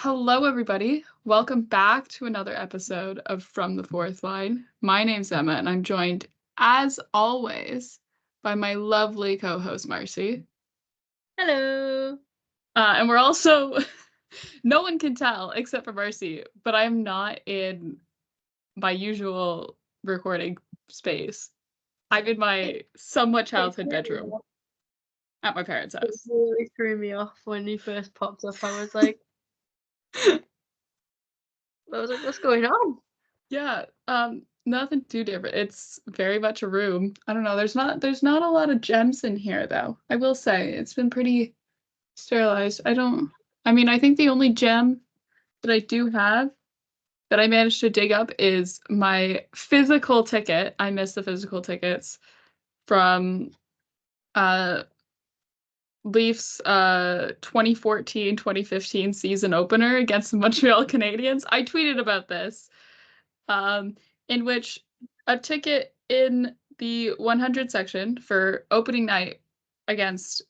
Hello, everybody. Welcome back to another episode of From the Fourth Line. My name's Emma, and I'm joined, as always, by my lovely co-host, Marcie. Hello. And we're also, no one can tell except for Marcie, but I'm not in my usual recording space. I'm in my somewhat childhood bedroom at my parents' It house. really threw me off when he first popped up. I was like, what's going on? Yeah, nothing too different. It's very much a room. I don't know. There's not a lot of gems in here though. I will say it's been pretty sterilized. I think the only gem that I do have that I managed to dig up is my physical ticket. I missed the physical tickets from uh Leafs 2014-2015 season opener against the Montreal Canadiens. I tweeted about this. In which a ticket in the 100 section for opening night against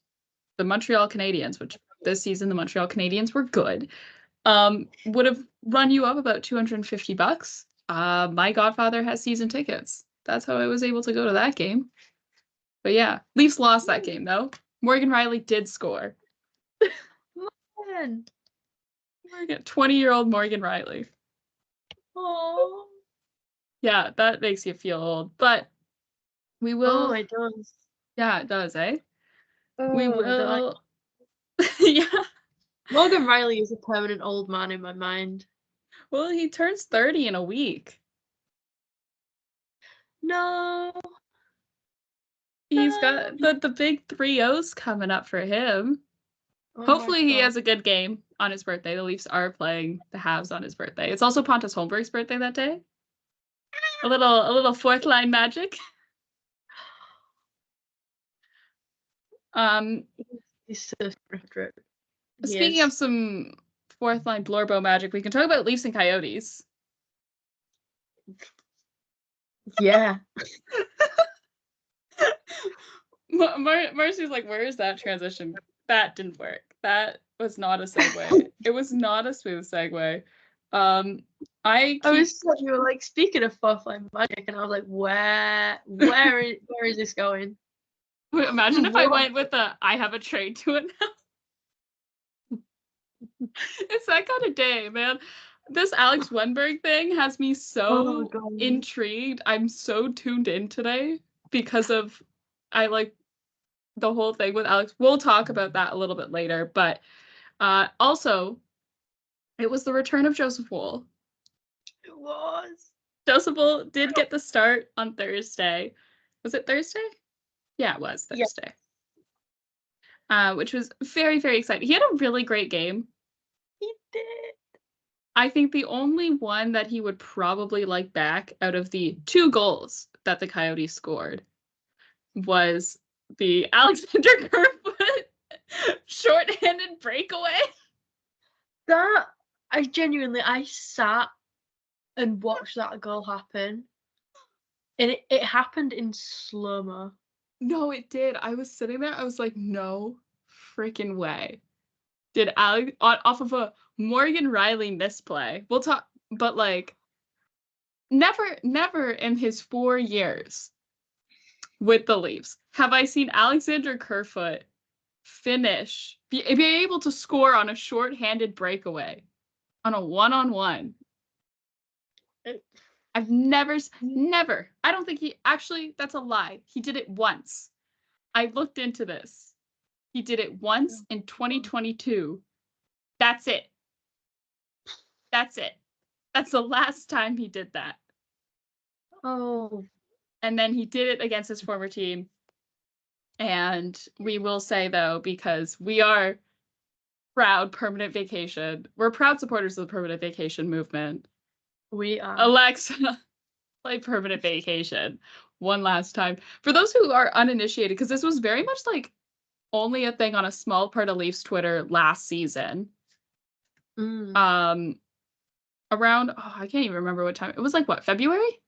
the Montreal Canadiens, which this season the Montreal Canadiens were good, would have run you up about $250. My godfather has season tickets. That's how I was able to go to that game. But yeah, Leafs lost that game though. Morgan Riley did score. Man. 20-year-old Morgan Riley. Oh. Yeah, that makes you feel old, but we will. Oh, it does. Yeah, it does, eh? Oh, We will. Yeah. Morgan Riley is a permanent old man in my mind. Well, he turns 30 in a week. No. He's got the big 3-0s coming up for him. Oh Hopefully he has a good game on his birthday. The Leafs are playing the Habs on his birthday. It's also Pontus Holmberg's birthday that day. A little fourth line magic. He's so scripted. Speaking of some fourth line Blorbo magic, we can talk about Leafs and Coyotes. Yeah. Marcy's like, where is that transition? That didn't work. That was not a segue. It was not a smooth segue. You were like, speaking of fourth line magic, and I was like, where is this going? Imagine if I went with I have a trade to it now. It's that kind of day, man. This Alex Wenberg thing has me so intrigued. I'm so tuned in today because of I like the whole thing with Alex. We'll talk about that a little bit later, but also it was the return of Joseph Woll. It was. Joseph Woll did get the start on Thursday. Was it Thursday? Yeah, it was Thursday. Yeah. Which was very, very exciting. He had a really great game. He did. I think the only one that he would probably like back out of the 2 goals that the Coyotes scored was the Alexander Kerfoot shorthanded breakaway. That I sat and watched that goal happen, and it happened in slow-mo. No, it did. I was sitting there. I was like, no freaking way. Did Alex off of a Morgan Riley misplay? We'll talk, but like, never in his 4 years with the Leafs have I seen Alexander Kerfoot be able to score on a short-handed breakaway on a 1-on-1. I've never. I don't think that's a lie. He did it once. I looked into this. He did it once in 2022. That's it. That's the last time he did that. Oh. And then he did it against his former team. And we will say, though, because we are proud permanent vacation. We're proud supporters of the permanent vacation movement. We are. Alexa, play permanent vacation one last time. For those who are uninitiated, because this was very much like only a thing on a small part of Leafs Twitter last season. Around, I can't even remember what time. It was like, what, February?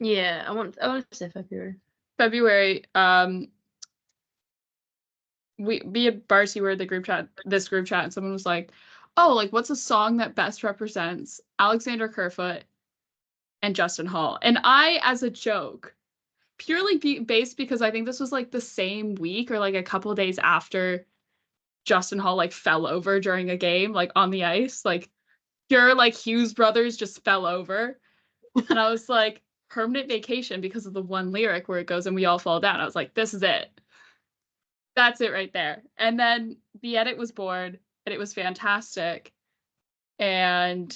Yeah, I want to say February. February, me and Barcy were in this group chat, and someone was like, oh, like what's a song that best represents Alexander Kerfoot and Justin Hall? And I, as a joke, purely based because I think this was like the same week or like a couple days after Justin Hall like fell over during a game, like on the ice, like pure like Hughes brothers just fell over. And I was like, Permanent Vacation, because of the one lyric where it goes and we all fall down. I was like, this is it. That's it right there. And then the edit was born and it was fantastic. And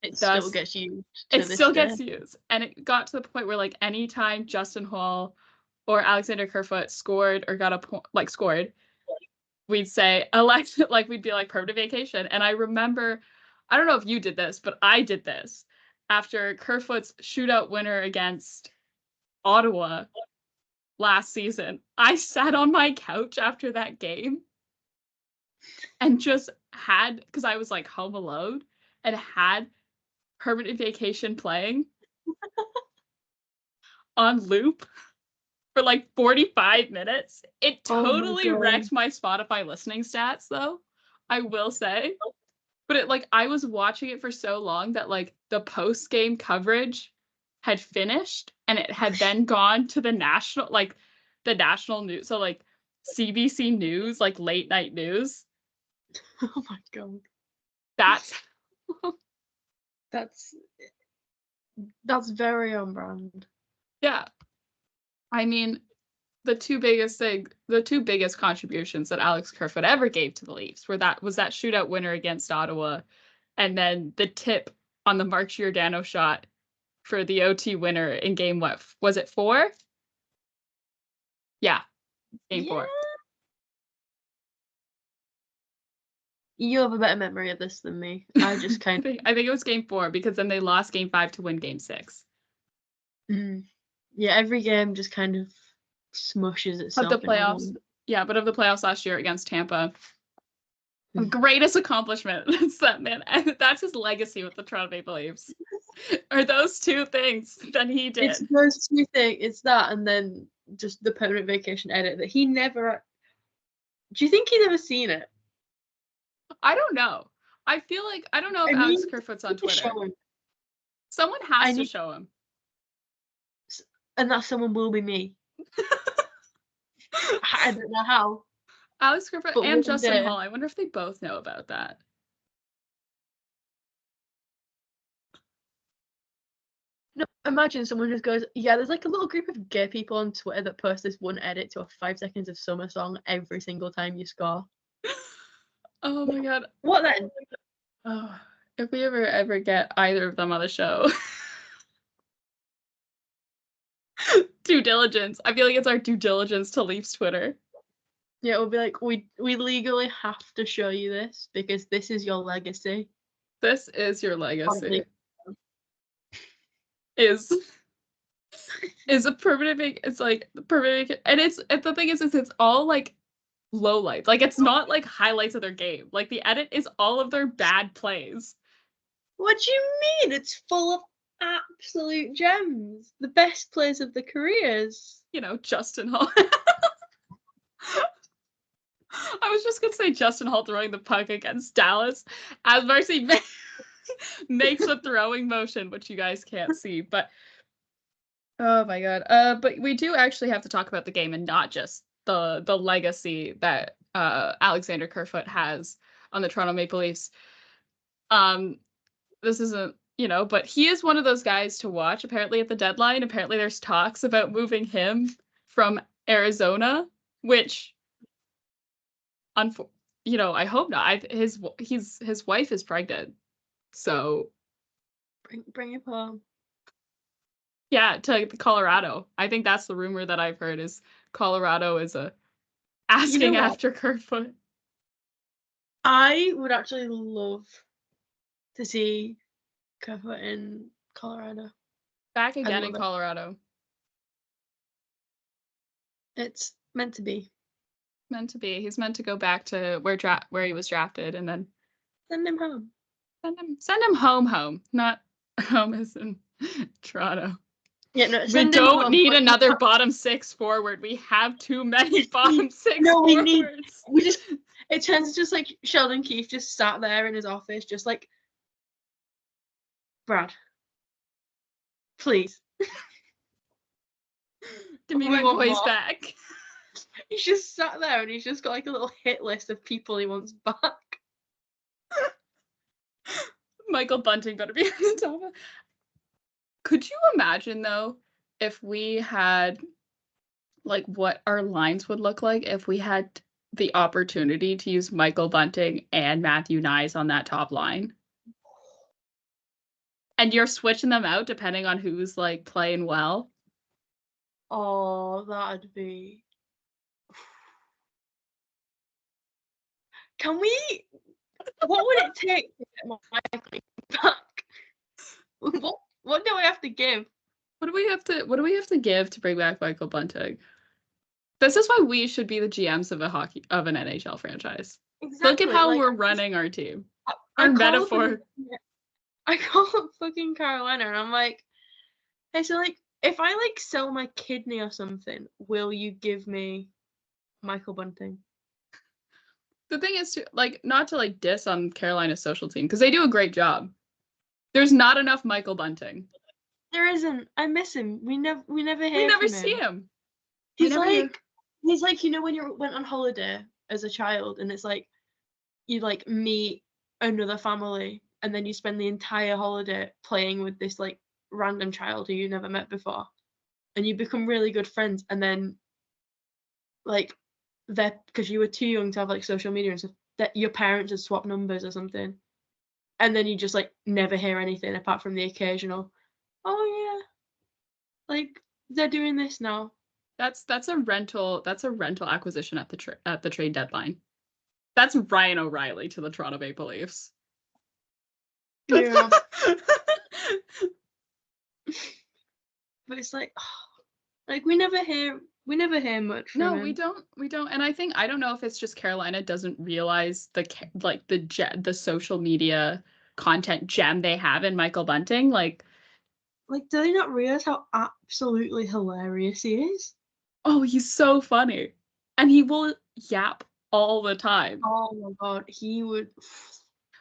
it still gets used. Gets used. And it got to the point where like anytime Justin Hall or Alexander Kerfoot scored or got a point, like scored, we'd say Alexa, like we'd be like Permanent Vacation. And I remember, I don't know if you did this, but I did this after Kerfoot's shootout winner against Ottawa last season. I sat on my couch after that game and just had, because I was like home alone, and had Permanent Vacation playing on loop for like 45 minutes. It totally wrecked my Spotify listening stats, though, I will say. But it like I was watching it for so long that like the post-game coverage had finished and it had then gone to the national news. So like CBC News, like late night news. Oh my god. That's very on brand. Yeah. I mean, the two biggest contributions that Alex Kerfoot ever gave to the Leafs was that shootout winner against Ottawa, and then the tip on the Mark Giordano shot for the OT winner in game, what was it, 4? Yeah, game 4. You have a better memory of this than me. I just kind of... I think it was game 4 because then they lost game 5 to win game 6. Yeah, every game just kind of smushes itself. Of the playoffs, but of the playoffs last year against Tampa, greatest accomplishment. That's that man. That's his legacy with the Toronto Maple Leafs. Are those two things that he did? It's those two things. It's that, and then just the Permanent Vacation edit that he never. Do you think he's ever seen it? I don't know. I feel like I don't know if Alex Kerfoot's on Twitter. Someone has to show him. And that someone will be me. I don't know how. Alex Kerfoot and Justin Hall. I wonder if they both know about that. No, imagine someone just goes, yeah, there's like a little group of gay people on Twitter that post this one edit to a 5 seconds of summer song every single time you score. Oh my god. What then? Oh, if we ever get either of them on the show. Due diligence. I feel like it's our due diligence to Leafs Twitter. Yeah, it will be like, we legally have to show you this because this is your legacy. This is your legacy. Is a permanent. It's like permanent, and the thing is it's all like lowlights. Like it's not like highlights of their game. Like the edit is all of their bad plays. What do you mean? It's full of absolute gems. The best plays of the careers. You know, Justin Hall. I was just gonna say Justin Hall throwing the puck against Dallas as Marcie makes a throwing motion, which you guys can't see, but oh my god. But we do actually have to talk about the game and not just the legacy that Alexander Kerfoot has on the Toronto Maple Leafs. This isn't, but he is one of those guys to watch. Apparently at the deadline, there's talks about moving him from Arizona, which I hope not. His wife is pregnant. So bring him home. Yeah, to Colorado. I think that's the rumor that I've heard is Colorado is asking after Kerfoot. I would actually love to see Kerfoot in Colorado. Back again in Colorado. It's meant to be. Meant to be. He's meant to go back to where he was drafted and then send him home. Send him home. Not home as in Toronto. Yeah, no, we don't need another bottom 6 forward. We have too many bottom 6 forwards. We just It turns just like Sheldon Keefe just sat there in his office, just like, Brad, please. Give me We my want boys more. back. He's just sat there and he's just got like a little hit list of people he wants back. Michael Bunting better be on the top of. Could you imagine though if we had like what our lines would look like if we had the opportunity to use Michael Bunting and Matthew Nyes on that top line? And you're switching them out depending on who's like playing well. Oh, that'd be. Can we? What would it take to get Michael back? What do we have to give? What do we have to give to bring back Michael Bunting? This is why we should be the GMs of an NHL franchise. Exactly. Look at how like, we're running our team. I Our metaphor. I call up fucking Carolina and I'm like, hey, so like if I like sell my kidney or something, will you give me Michael Bunting? The thing is to like not to like diss on Carolina's social team because they do a great job. There's not enough Michael Bunting. There isn't. I miss him. We never hear We never from see him. He's like you know when you went on holiday as a child and it's like you like meet another family and then you spend the entire holiday playing with this like random child who you never met before and you become really good friends and then like that because you were too young to have like social media and stuff that your parents had swapped numbers or something and then you just like never hear anything apart from the occasional oh yeah like they're doing this now. That's a rental acquisition at the trade deadline. That's Ryan O'Reilly to the Toronto Maple Leafs. Yeah. But it's like we never hear much from him. We don't. And I don't know if it's just Carolina doesn't realize the social media content gem they have in Michael Bunting. Like, do they not realize how absolutely hilarious he is? oh, he's so funny. And he will yap all the time. Oh my god, he would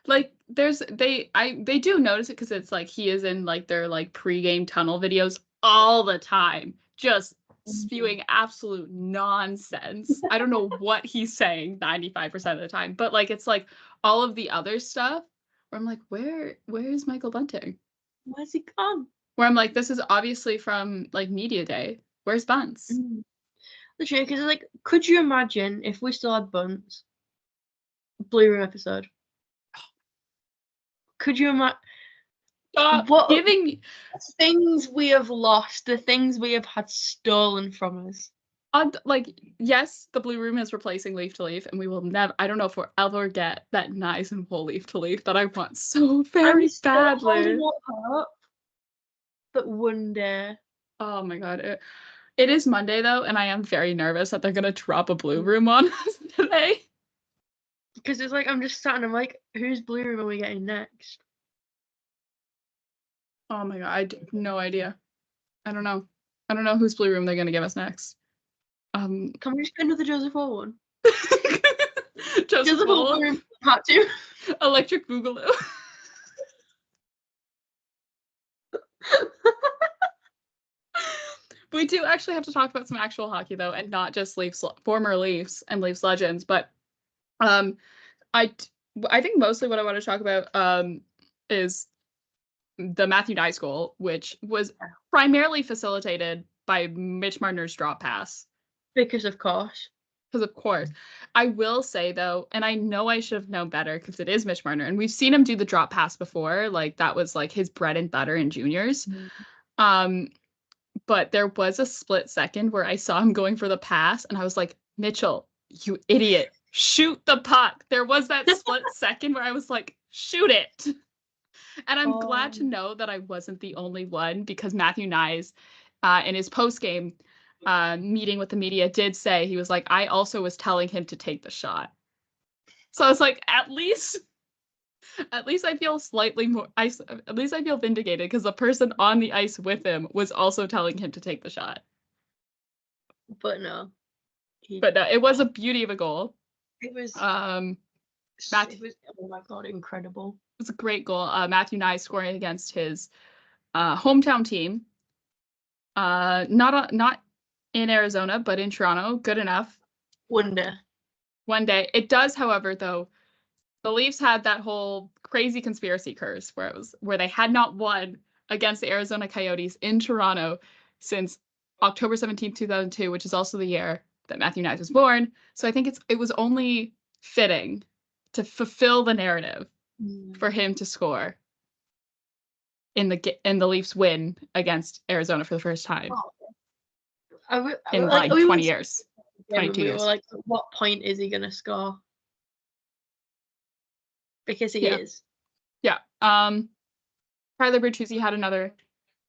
like they do notice it because it's like he is in like their like pregame tunnel videos all the time, just spewing absolute nonsense. I don't know what he's saying 95% of the time, but like it's like all of the other stuff where I'm like, where is Michael Bunting? Where's he gone? Where I'm like, this is obviously from like Media Day. Where's Bunce? Literally, because like, could you imagine if we still had Bunce? Blue Room episode. Could you imagine? What giving things we have lost, the things we have had stolen from us. Like, yes, the Blue Room is replacing Leaf to Leaf, and we will never. I don't know if we'll ever get that nice and full Leaf to Leaf that I want so very badly. But one day. Oh my god. It is Monday though, and I am very nervous that they're gonna drop a Blue Room on us today. Because it's like I'm just sat and I'm like, whose Blue Room are we getting next? Oh my god, I have no idea. I don't know. I don't know whose Blue Room they're gonna give us next. Can we just get another Joseph Hall one? Joseph Hall room, part 2. Electric Boogaloo. We do actually have to talk about some actual hockey though, and not just former Leafs and Leafs legends. But I think mostly what I want to talk about is the Matthew Nyes goal, which was primarily facilitated by Mitch Marner's drop pass. Because of course. I will say though, and I know I should have known better because it is Mitch Marner, and we've seen him do the drop pass before. Like that was like his bread and butter in juniors. But there was a split second where I saw him going for the pass, and I was like, Mitchell, you idiot, shoot the puck. There was that split second where I was like, shoot it. And I'm glad to know that I wasn't the only one, because Matthew Nyes, in his post-game meeting with the media, did say, he was like, I also was telling him to take the shot. So I was like, at least I feel slightly more, at least I feel vindicated, because the person on the ice with him was also telling him to take the shot. But no. It was a beauty of a goal. It was. Matthew, It was. Oh my god! Incredible. it was a great goal. Matthew Nye scoring against his hometown team. Not in Arizona, but in Toronto. Good enough. One day. It does, however, though, the Leafs had that whole crazy conspiracy curse where they had not won against the Arizona Coyotes in Toronto since October 17th, 2002, which is also the year that Matthew Knight was born. So I think it was only fitting to fulfill the narrative for him to score in the Leafs win against Arizona for the first time in like 20 years. 22 we years. were like, at what point is he gonna score? Because he is. Yeah. Tyler Bertuzzi had another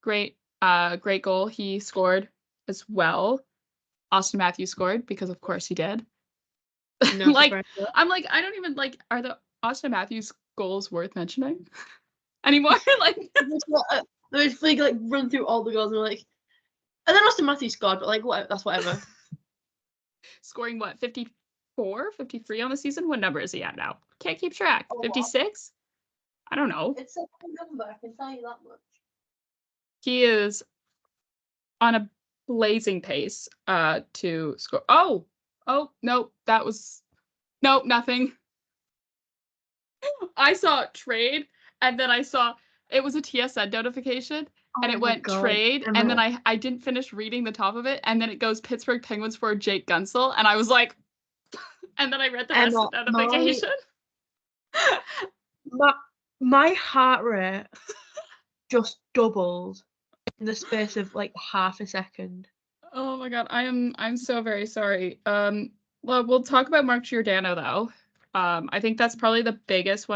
great goal. He scored as well. Austin Matthews scored because of course he did. No I'm like, I don't even like, are the Austin Matthews goals worth mentioning anymore? Like we like run through all the goals and we're like, and then Austin Matthews scored, but like what, that's whatever. Scoring what, 54, 53 on the season? What number is he at now? Can't keep track. 56? I don't know. It's a number, I can tell you that much. He is on a blazing pace to score. Oh, no, that was nothing. I saw trade, and then I saw it was a TSN notification, and it went trade, Emma. And then I didn't finish reading the top of it, and then it goes Pittsburgh Penguins for Jake Gunsel, and I was like, and then I read the rest of the notification. My heart rate just doubled in the space of like half a second. Oh my god, I'm so very sorry. Well, we'll talk about Mark Giordano though. I think that's probably the biggest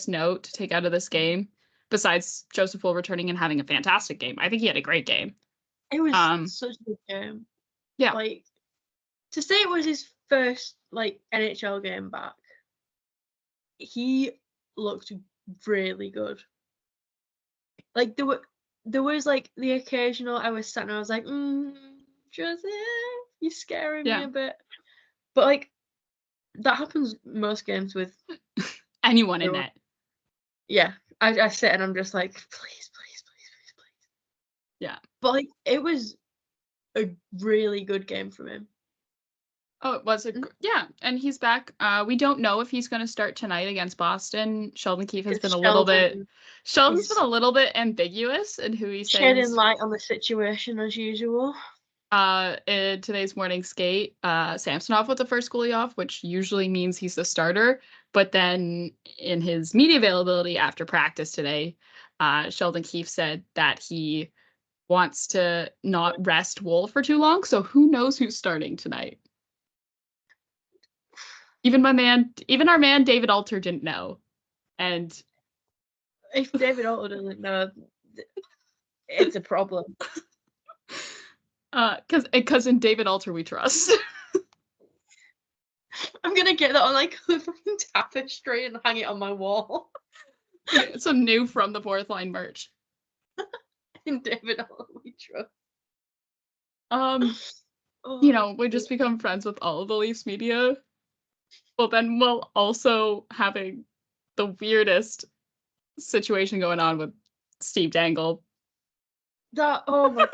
note to take out of this game, besides Joseph Woll returning and having a fantastic game. I think he had a great game. It was such a good game. Yeah. Like, to say it was his first like NHL game back, he looked really good. Like there was like the occasional I was sat and I was like, Joseph, you're scaring me a bit. But like that happens most games with anyone in net. Yeah. I sit and I'm just like, please. Yeah. But like it was a really good game from him. Oh, it was and he's back. We don't know if he's going to start tonight against Boston. Sheldon Keefe has been a little bit ambiguous in who he's shedding light on the situation as usual. In today's morning skate, Samsonov with the first goalie off, which usually means he's the starter. But then in his media availability after practice today, Sheldon Keefe said that he wants to not rest Woll for too long. So who knows who's starting tonight? Even our man David Alter didn't know. And if David Alter doesn't know, it's a problem. Because in David Alter we trust. I'm gonna get that on like a fucking tapestry and hang it on my wall. Some new From the Fourth Line merch. In David Alter we trust. We just become friends with all of the Leafs media. Well, then while also having the weirdest situation going on with Steve Dangle. Oh my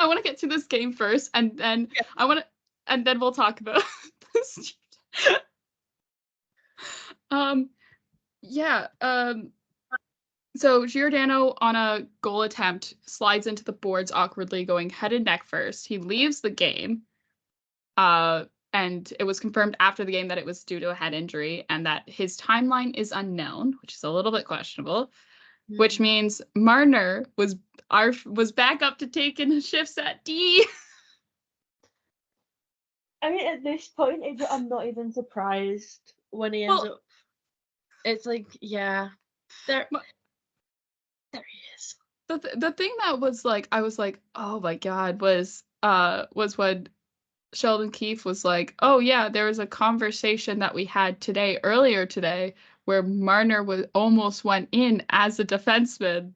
I want to get to this game first, and then and then we'll talk about this. So Giordano on a goal attempt slides into the boards awkwardly, going head and neck first. He leaves the game. And it was confirmed after the game that it was due to a head injury and that his timeline is unknown, which is a little bit questionable, which means Marner was back up to taking shifts at D. I mean, at this point, I'm not even surprised when he ends up. It's like, yeah, there he is. The thing that was like, I was like, oh my god, was when Sheldon Keefe was like, oh yeah, there was a conversation that we had earlier today, where Marner almost went in as a defenseman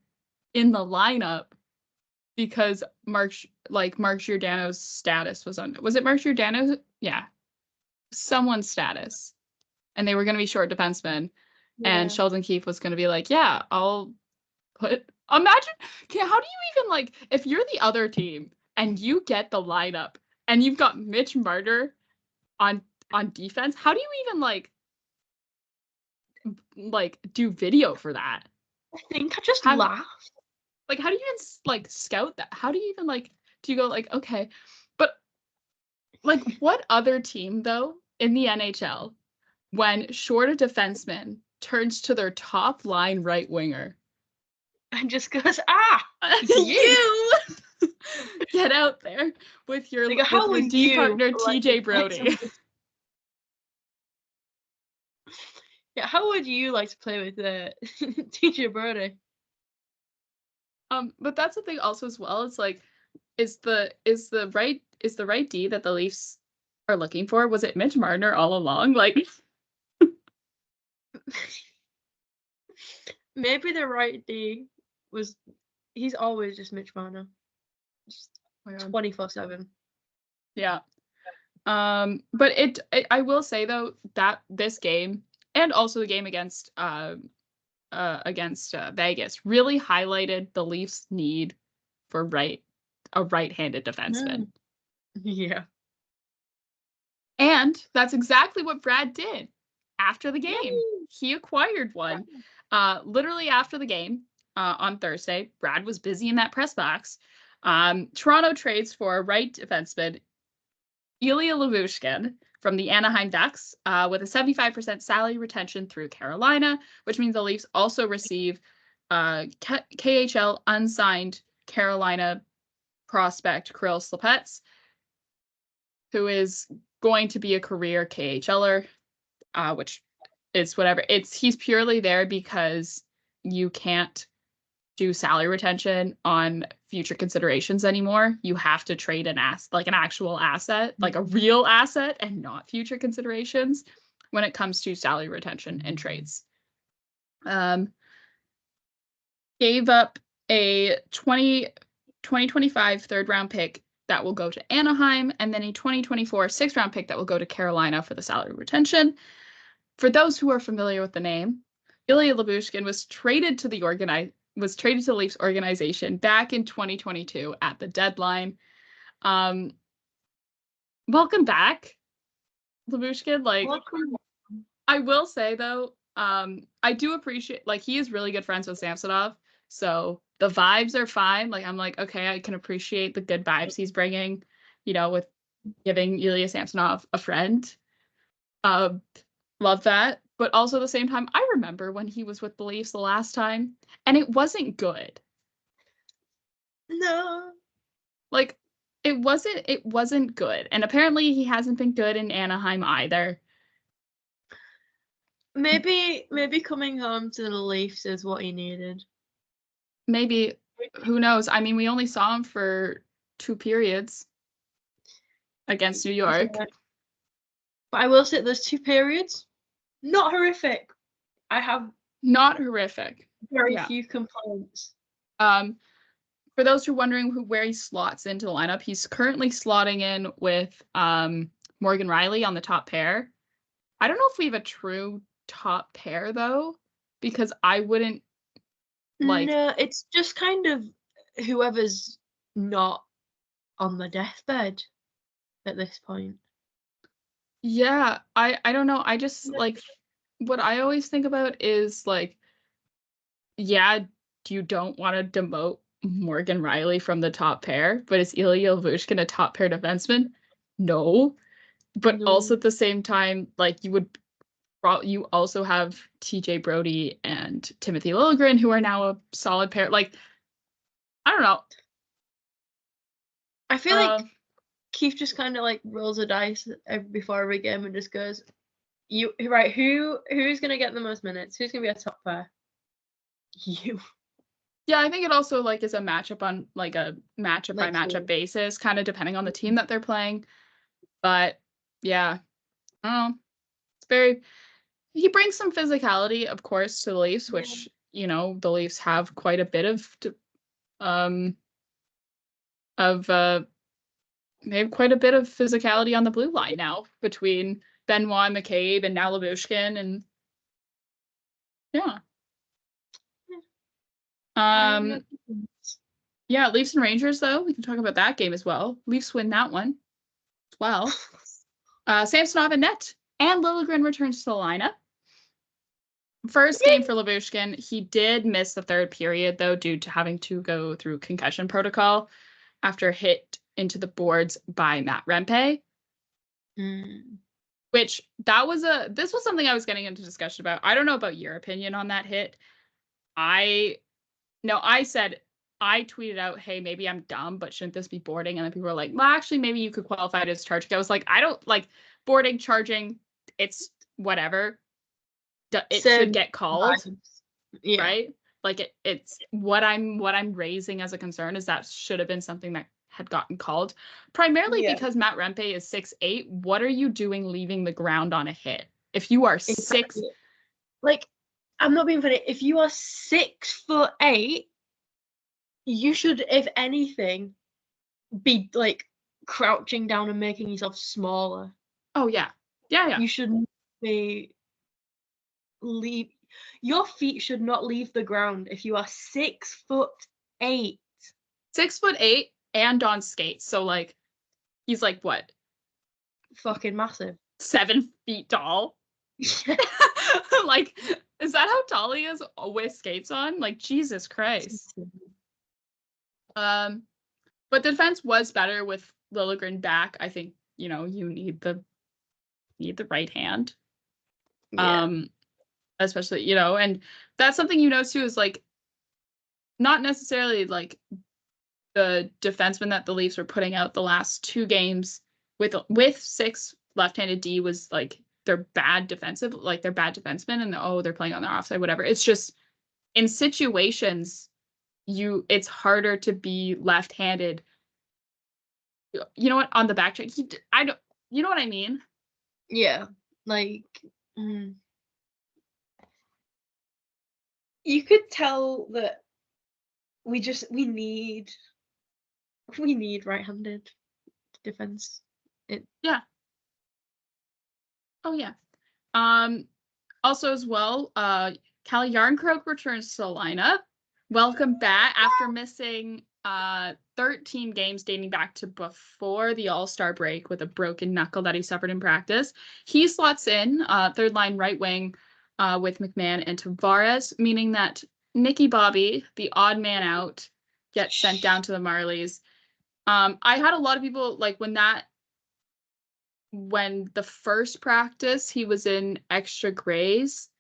in the lineup because Mark Giordano's status was it Mark Giordano? Yeah. someone's status, and they were going to be short defensemen, and Yeah. Sheldon Keefe was going to be like, yeah, I'll put. Imagine, how do you even like if you're the other team and you get the lineup and you've got Mitch Marner on defense? How do you even like do video for that? I think I just laughed. Like, how do you even like scout that? How do you even like do you go like, okay, but like what other team though in the NHL when short a defenseman turns to their top line right winger And just goes, ah, you get out there with your like, how with would D you partner like TJ Brody. Yeah, how would you like to play with TJ Brody? But that's the thing also as well. It's like, is the right D that the Leafs are looking for? Was it Mitch Marner all along? Like, maybe the right D was, he's always just Mitch Marner, just 24/7. Yeah. But I will say though that this game and also the game against Vegas really highlighted the Leafs' need for a right-handed defenseman. Yeah. And that's exactly what Brad did after the game. Yay. He acquired one. Literally after the game on Thursday, Brad was busy in that press box. Toronto trades for a right defenseman, Ilya Lyubushkin, from the Anaheim Ducks with a 75% salary retention through Carolina, which means the Leafs also receive KHL unsigned Carolina prospect Kirill Slapets, who is going to be a career KHLer, which is whatever. He's purely there because you can't do salary retention on future considerations anymore. You have to trade an actual asset, like a real asset, and not future considerations when it comes to salary retention and trades. Gave up a 2025 third round pick that will go to Anaheim, and then a 2024 sixth round pick that will go to Carolina for the salary retention. For those who are familiar with the name, Ilya Lyubushkin was traded to the Leafs organization back in 2022 at the deadline. Welcome back, Lyubushkin. I will say though, I do appreciate he is really good friends with Samsonov, so the vibes are fine. I'm like, okay, I can appreciate the good vibes he's bringing, with giving Ilya Samsonov a friend. Love that. But also at the same time, I remember when he was with the Leafs the last time, and it wasn't good. No. It wasn't good. And apparently he hasn't been good in Anaheim either. Maybe coming home to the Leafs is what he needed. Maybe. Who knows? I mean, we only saw him for 2 periods against New York. But I will say those 2 periods, not horrific. I have not horrific. Very few complaints. For those who are wondering where he slots into the lineup, he's currently slotting in with Morgan Riley on the top pair. I don't know if we have a true top pair though, because I wouldn't No, it's just kind of whoever's not on the deathbed at this point. Yeah, I don't know. I just what I always think about is you don't want to demote Morgan Riley from the top pair, but is Ilya Lyubushkin a top pair defenseman? No. But also at the same time, you also have TJ Brody and Timothy Liljegren, who are now a solid pair. I don't know. I feel like Keith just kind of rolls the dice before every game and just goes, who's gonna get the most minutes? Who's gonna be a top pair? You. Yeah, I think it also is a matchup on a matchup by matchup basis, kind of depending on the team that they're playing. But yeah, I don't know. He brings some physicality, of course, to the Leafs, which the Leafs have quite a bit they have quite a bit of physicality on the blue line now between Benoit, McCabe, and now Lyubushkin, and yeah. Yeah, Leafs and Rangers, though. We can talk about that game as well. Leafs win that one as well. Samsonov and net. And Liljegren returns to the lineup. First game for Lyubushkin. He did miss the third period, though, due to having to go through concussion protocol after hit into the boards by Matt Rempe. Which, this was something I was getting into discussion about. I don't know about your opinion on that hit. I tweeted out, hey, maybe I'm dumb, but shouldn't this be boarding? And then people were like, well, actually, maybe you could qualify it as charging. I was like, I don't like boarding, charging. It's whatever. It should get called, right? Like it's what I'm raising as a concern is that should have been something that had gotten called, primarily because Matt Rempe is 6'8". What are you doing leaving the ground on a hit? If you are 6, like, I'm not being funny. If you are 6'8", you should, if anything, be like crouching down and making yourself smaller. Oh yeah. Yeah. You shouldn't be your feet should not leave the ground if you are 6'8". 6'8" and on skates. So like he's like what? Fucking massive. 7 feet tall. Like, is that how tall he is with skates on? Like, Jesus Christ. But the defense was better with Liljegren back. I think, you need the right hand. Yeah. Especially, and that's something too is like not necessarily like the defenseman that the Leafs were putting out the last 2 games with 6 left-handed D was like they're bad defensemen and they're playing on their offside, whatever. It's just in situations it's harder to be left-handed. You know what? On the back check, I don't. You know what I mean? Yeah, like you could tell that we need right-handed defense. Yeah. Oh yeah. Also as well, Calle Järnkrok returns to the lineup. Welcome back after missing 13 games dating back to before the All-Star break with a broken knuckle that he suffered in practice. He slots in third line right wing with McMahon and Tavares, meaning that Nicky Bobby, the odd man out, gets sent down to the Marlies. I had a lot of people like when the first practice he was in extra grays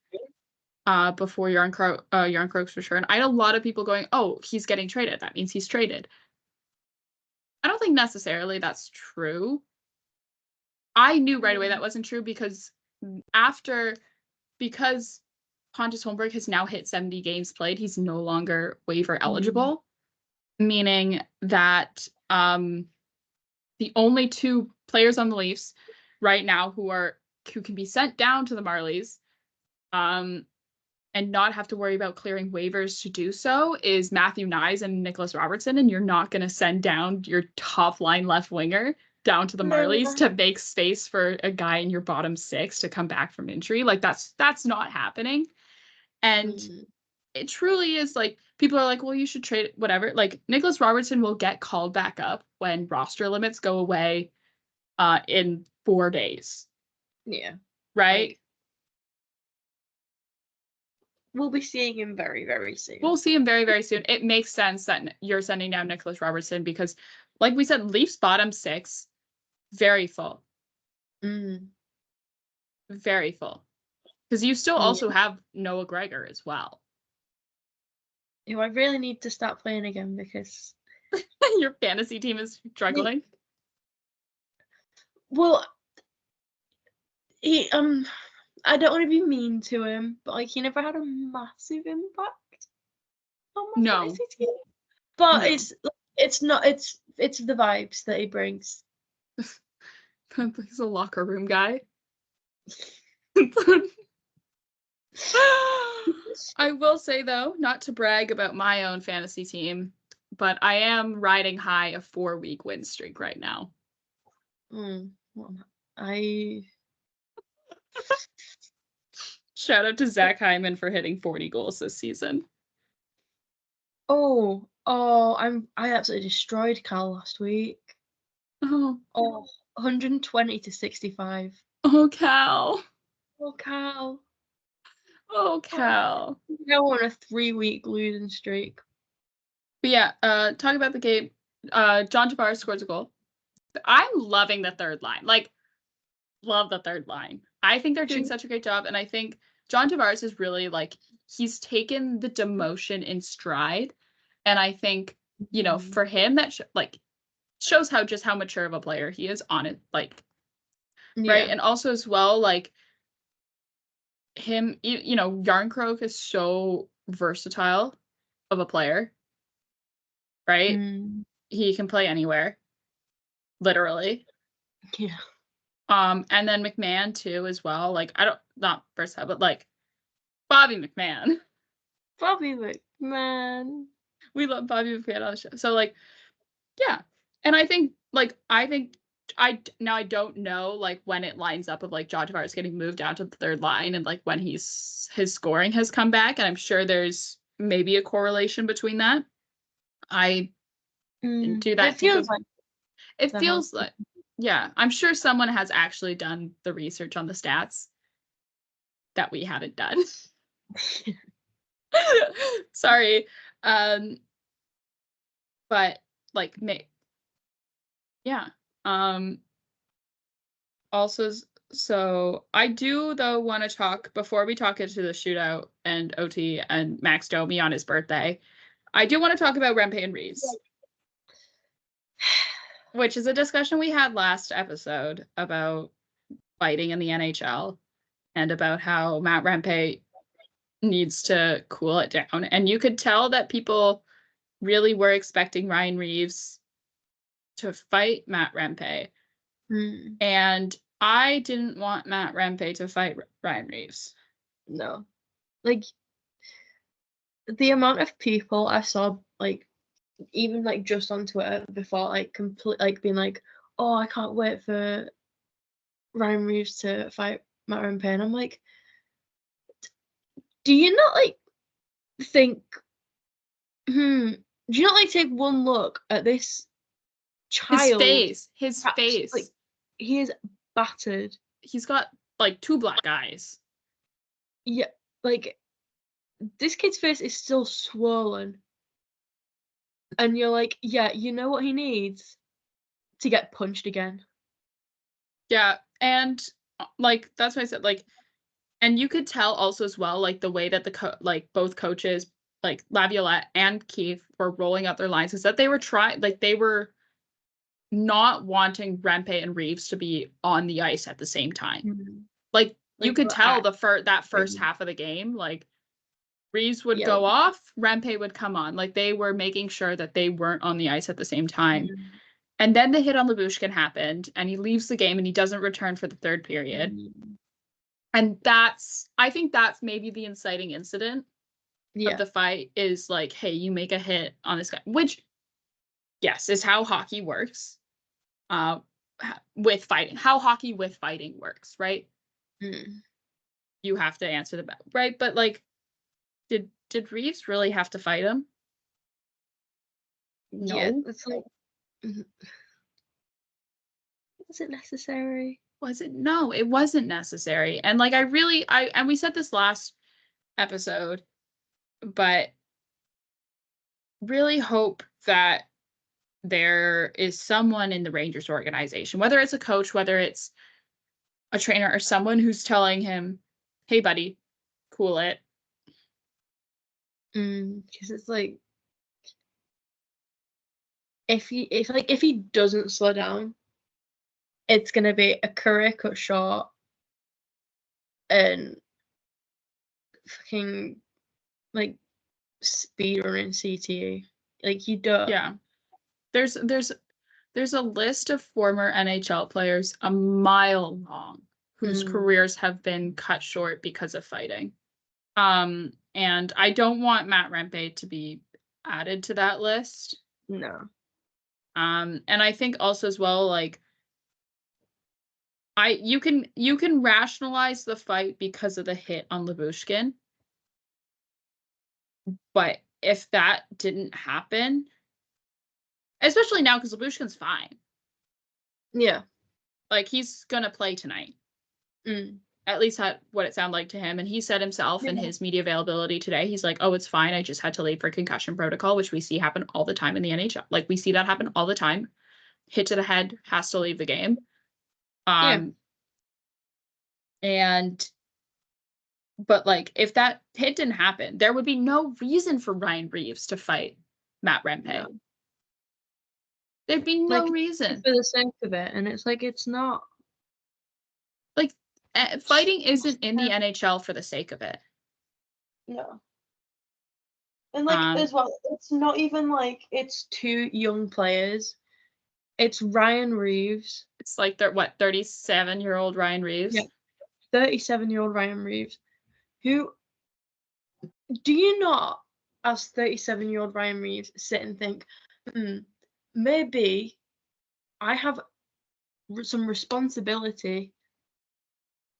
before Järnkrok's return. I had a lot of people going, oh, he's getting traded. That means he's traded. I don't think necessarily that's true. I knew right away that wasn't true because Pontus Holmberg has now hit 70 games played, he's no longer waiver eligible, meaning that the only 2 players on the Leafs right now who can be sent down to the Marlies and not have to worry about clearing waivers to do so is Matthew Knies and Nicholas Robertson, and you're not going to send down your top line left winger down to the Marlies to make space for a guy in your bottom 6 to come back from injury. Like that's not happening. And it truly is like people are like, well, you should trade it, whatever. Like Nicholas Robertson will get called back up when roster limits go away in 4 days. Yeah. Right? Like, we'll be seeing him very, very soon. We'll see him very, very soon. It makes sense that you're sending down Nicholas Robertson because, like we said, Leafs bottom 6, very full. Very full. Because you still also have Noah Gregor as well. I really need to start playing again because your fantasy team is struggling. Well, I don't want to be mean to him, but like he never had a massive impact on my fantasy team. But it's not it's the vibes that he brings. He's a locker room guy. I will say though, not to brag about my own fantasy team, but I am riding high a 4-week win streak right now. Well, I Shout out to Zach Hyman for hitting 40 goals this season. I absolutely destroyed Cal last week. Oh, 120 to 65. oh, Cal. Oh, Cal. Oh, Cal. Go on a 3-week losing streak. But yeah, talking about the game, John Tavares scores a goal. I'm loving the third line. Like, love the third line. I think they're doing such a great job, and I think John Tavares is really, like, he's taken the demotion in stride, and I think, you know, for him, that shows how mature of a player he is on it, like, right? And also as well, like, him, you know, Yarncroke is so versatile of a player, right? He can play anywhere, literally. Yeah. And then McMahon too, as well. Like, not versatile, but like Bobby McMahon. Bobby McMahon. We love Bobby McMahon on the show. So like, yeah. And I think I don't know like when it lines up of like John Tavares getting moved down to the third line and like when his scoring has come back. And I'm sure there's maybe a correlation between that. I didn't do that. It feels like, yeah, I'm sure someone has actually done the research on the stats that we haven't done. Sorry. But like, yeah. Also, so I do though want to talk before we talk into the shootout and OT and Max Domi on his birthday. I do want to talk about Rempe and Reeves, which is a discussion we had last episode about fighting in the NHL and about how Matt Rempe needs to cool it down. And you could tell that people really were expecting Ryan Reeves to fight Matt Rempe. And I didn't want Matt Rempe to fight Ryan Reeves. No. Like, the amount of people I saw, like, even, like, just on Twitter before, like, like, being like, oh, I can't wait for Ryan Reeves to fight Matt Rempe. And I'm like, do you not, like, think, do you not, like, take one look at this child? His face. Like, he is battered. He's got, like, 2 black eyes. Yeah, like, this kid's face is still swollen. And you're like, yeah, you know what he needs? To get punched again. Yeah, and, like, that's why I said, like, and you could tell also as well, like, the way that both coaches, like, Laviolette and Keefe were rolling out their lines is that they were not wanting Rempe and Reeves to be on the ice at the same time. Like, you could tell that first half of the game, like, Reeves would go off, Rempe would come on. Like, they were making sure that they weren't on the ice at the same time. And then the hit on Lyubushkin happened, and he leaves the game, and he doesn't return for the third period. And I think that's maybe the inciting incident of the fight is like, hey, you make a hit on this guy, which, yes, is how hockey works. With fighting, how hockey with fighting works, right? You have to answer the bell, right? But like, did Reeves really have to fight him? No. Yeah, it's like, was it necessary? No, it wasn't necessary. And like, and we said this last episode, but really hope that there is someone in the Rangers organization, whether it's a coach, whether it's a trainer, or someone who's telling him, hey, buddy, cool it. Because it's like, if he doesn't slow down, it's gonna be a career cut short and fucking like speed running CTE. Like, you don't. Yeah. There's a list of former NHL players a mile long whose careers have been cut short because of fighting. And I don't want Matt Rempe to be added to that list. No. And I think also as well, like, You can rationalize the fight because of the hit on Lyubushkin. But if that didn't happen, especially now because Lyubushkin's fine. Yeah. Like, he's gonna play tonight. Mm. At least what it sounded like to him. And he said himself in his media availability today, he's like, oh, it's fine. I just had to leave for concussion protocol, which we see happen all the time in the NHL. Like, we see that happen all the time. Hit to the head, has to leave the game. But like, if that hit didn't happen, there would be no reason for Ryan Reeves to fight Matt Rempe. No. There'd be no reason. For the sake of it, and it's like, it's not. Like, fighting isn't in the NHL for the sake of it. No. And like, as well, it's not even like it's two young players. It's Ryan Reeves. It's like, 37-year-old Ryan Reeves? Yeah. 37-year-old Ryan Reeves. Who, do you not, as 37-year-old Ryan Reeves, sit and think, maybe I have some responsibility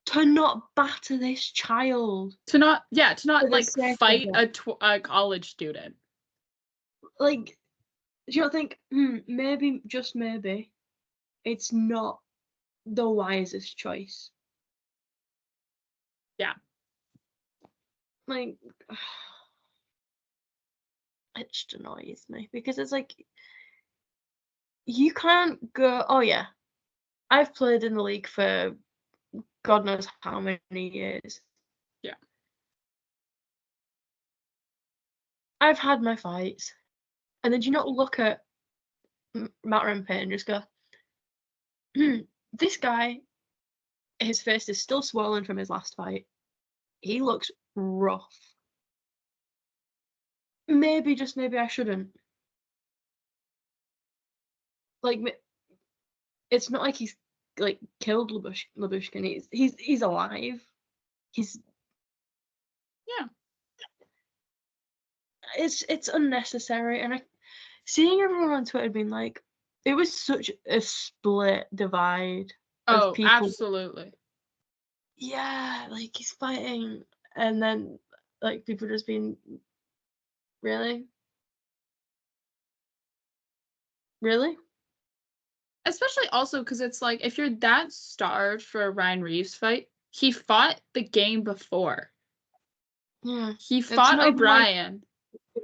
to not batter this child. To not like fight a college student. Like, do you not think, maybe, just maybe, it's not the wisest choice? Yeah. Like, it just annoys me because it's like, you can't go, oh yeah, I've played in the league for God knows how many years. Yeah. I've had my fights. And then do you not look at Matt Rempe and just go, this guy, his face is still swollen from his last fight. He looks rough. Maybe, just maybe I shouldn't. Like, it's not like he's like killed Lyubushkin. He's alive. Yeah. It's unnecessary, and seeing everyone on Twitter being like, it was such a split divide. Oh, people, absolutely. Yeah, like, he's fighting, and then like people just being, really? Especially also because it's like, if you're that starved for a Ryan Reeves fight, he fought the game before. Yeah. He fought O'Brien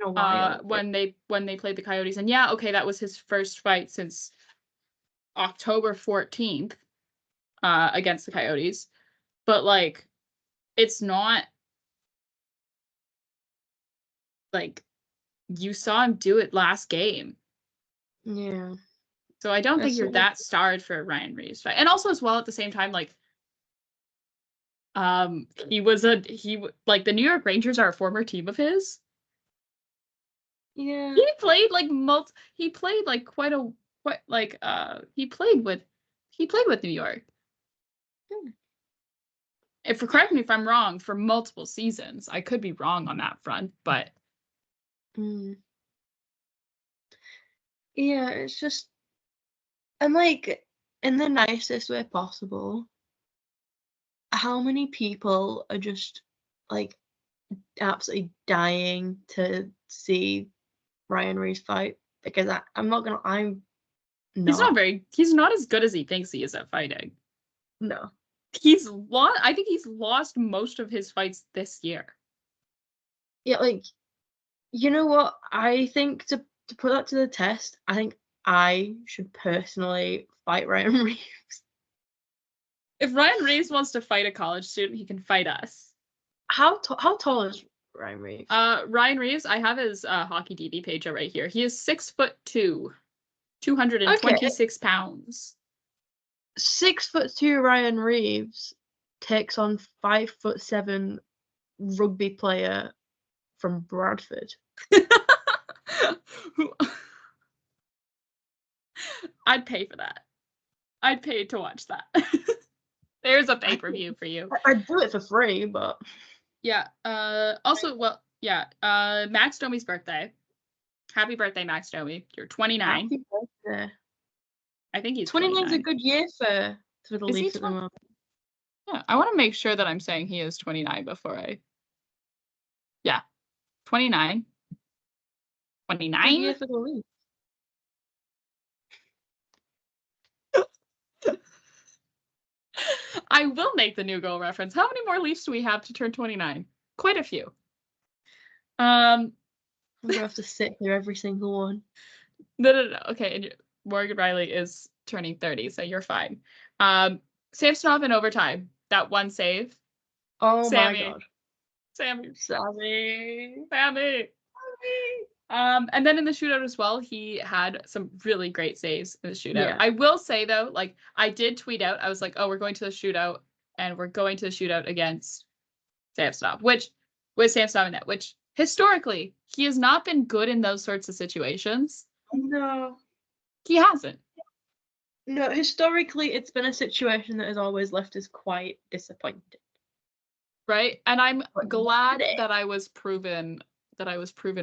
like, when they played the Coyotes. And yeah, okay, that was his first fight since October 14th against the Coyotes. But like, it's not like, you saw him do it last game. Yeah. So I don't think you're that starved for a Ryan Reeves fight. And also, as well, at the same time, like, the New York Rangers are a former team of his. Yeah. He played with New York. Correct me if I'm wrong, for multiple seasons. I could be wrong on that front, but yeah, it's just, and like, in the nicest way possible, how many people are just like absolutely dying to see Ryan Reeves fight? Because he's not as good as he thinks he is at fighting. No. I think he's lost most of his fights this year. Yeah, like, you know what? I think to put that to the test, I think I should personally fight Ryan Reeves. If Ryan Reeves wants to fight a college student, he can fight us. How tall is Ryan Reeves? Ryan Reeves, I have his hockey DB page right here. He is 6'2", 226 pounds. 6'2" Ryan Reeves takes on 5'7" rugby player from Bradford. I'd pay for that. I'd pay to watch that. There's a pay-per-view for you. I'd do it for free, but yeah. Also, well, yeah. Max Domi's birthday. Happy birthday, Max Domi. You're 29. Happy birthday. I think he's 29's a good year for for the Is he Leafs at the moment. Yeah, I want to make sure that I'm saying he is 29 before I. Yeah, 29. 29? Yeah, for the Leafs. I will make the new goal reference. How many more Leafs do we have to turn 29? Quite a few. I'm gonna have to sit here every single one. No. Okay, and Morgan Riley is turning 30, so you're fine. Samsonov in overtime. That one save. Oh Sammy. my god. Sammy. Sammy. And then in the shootout as well, he had some really great saves in the shootout. Yeah. I will say though, like I did tweet out, I was like, oh, we're going to the shootout, and we're going to the shootout against Samsonov, which historically he has not been good in those sorts of situations. No. He hasn't. No, historically it's been a situation that has always left us quite disappointed. Right? And I'm But glad today- that I was proven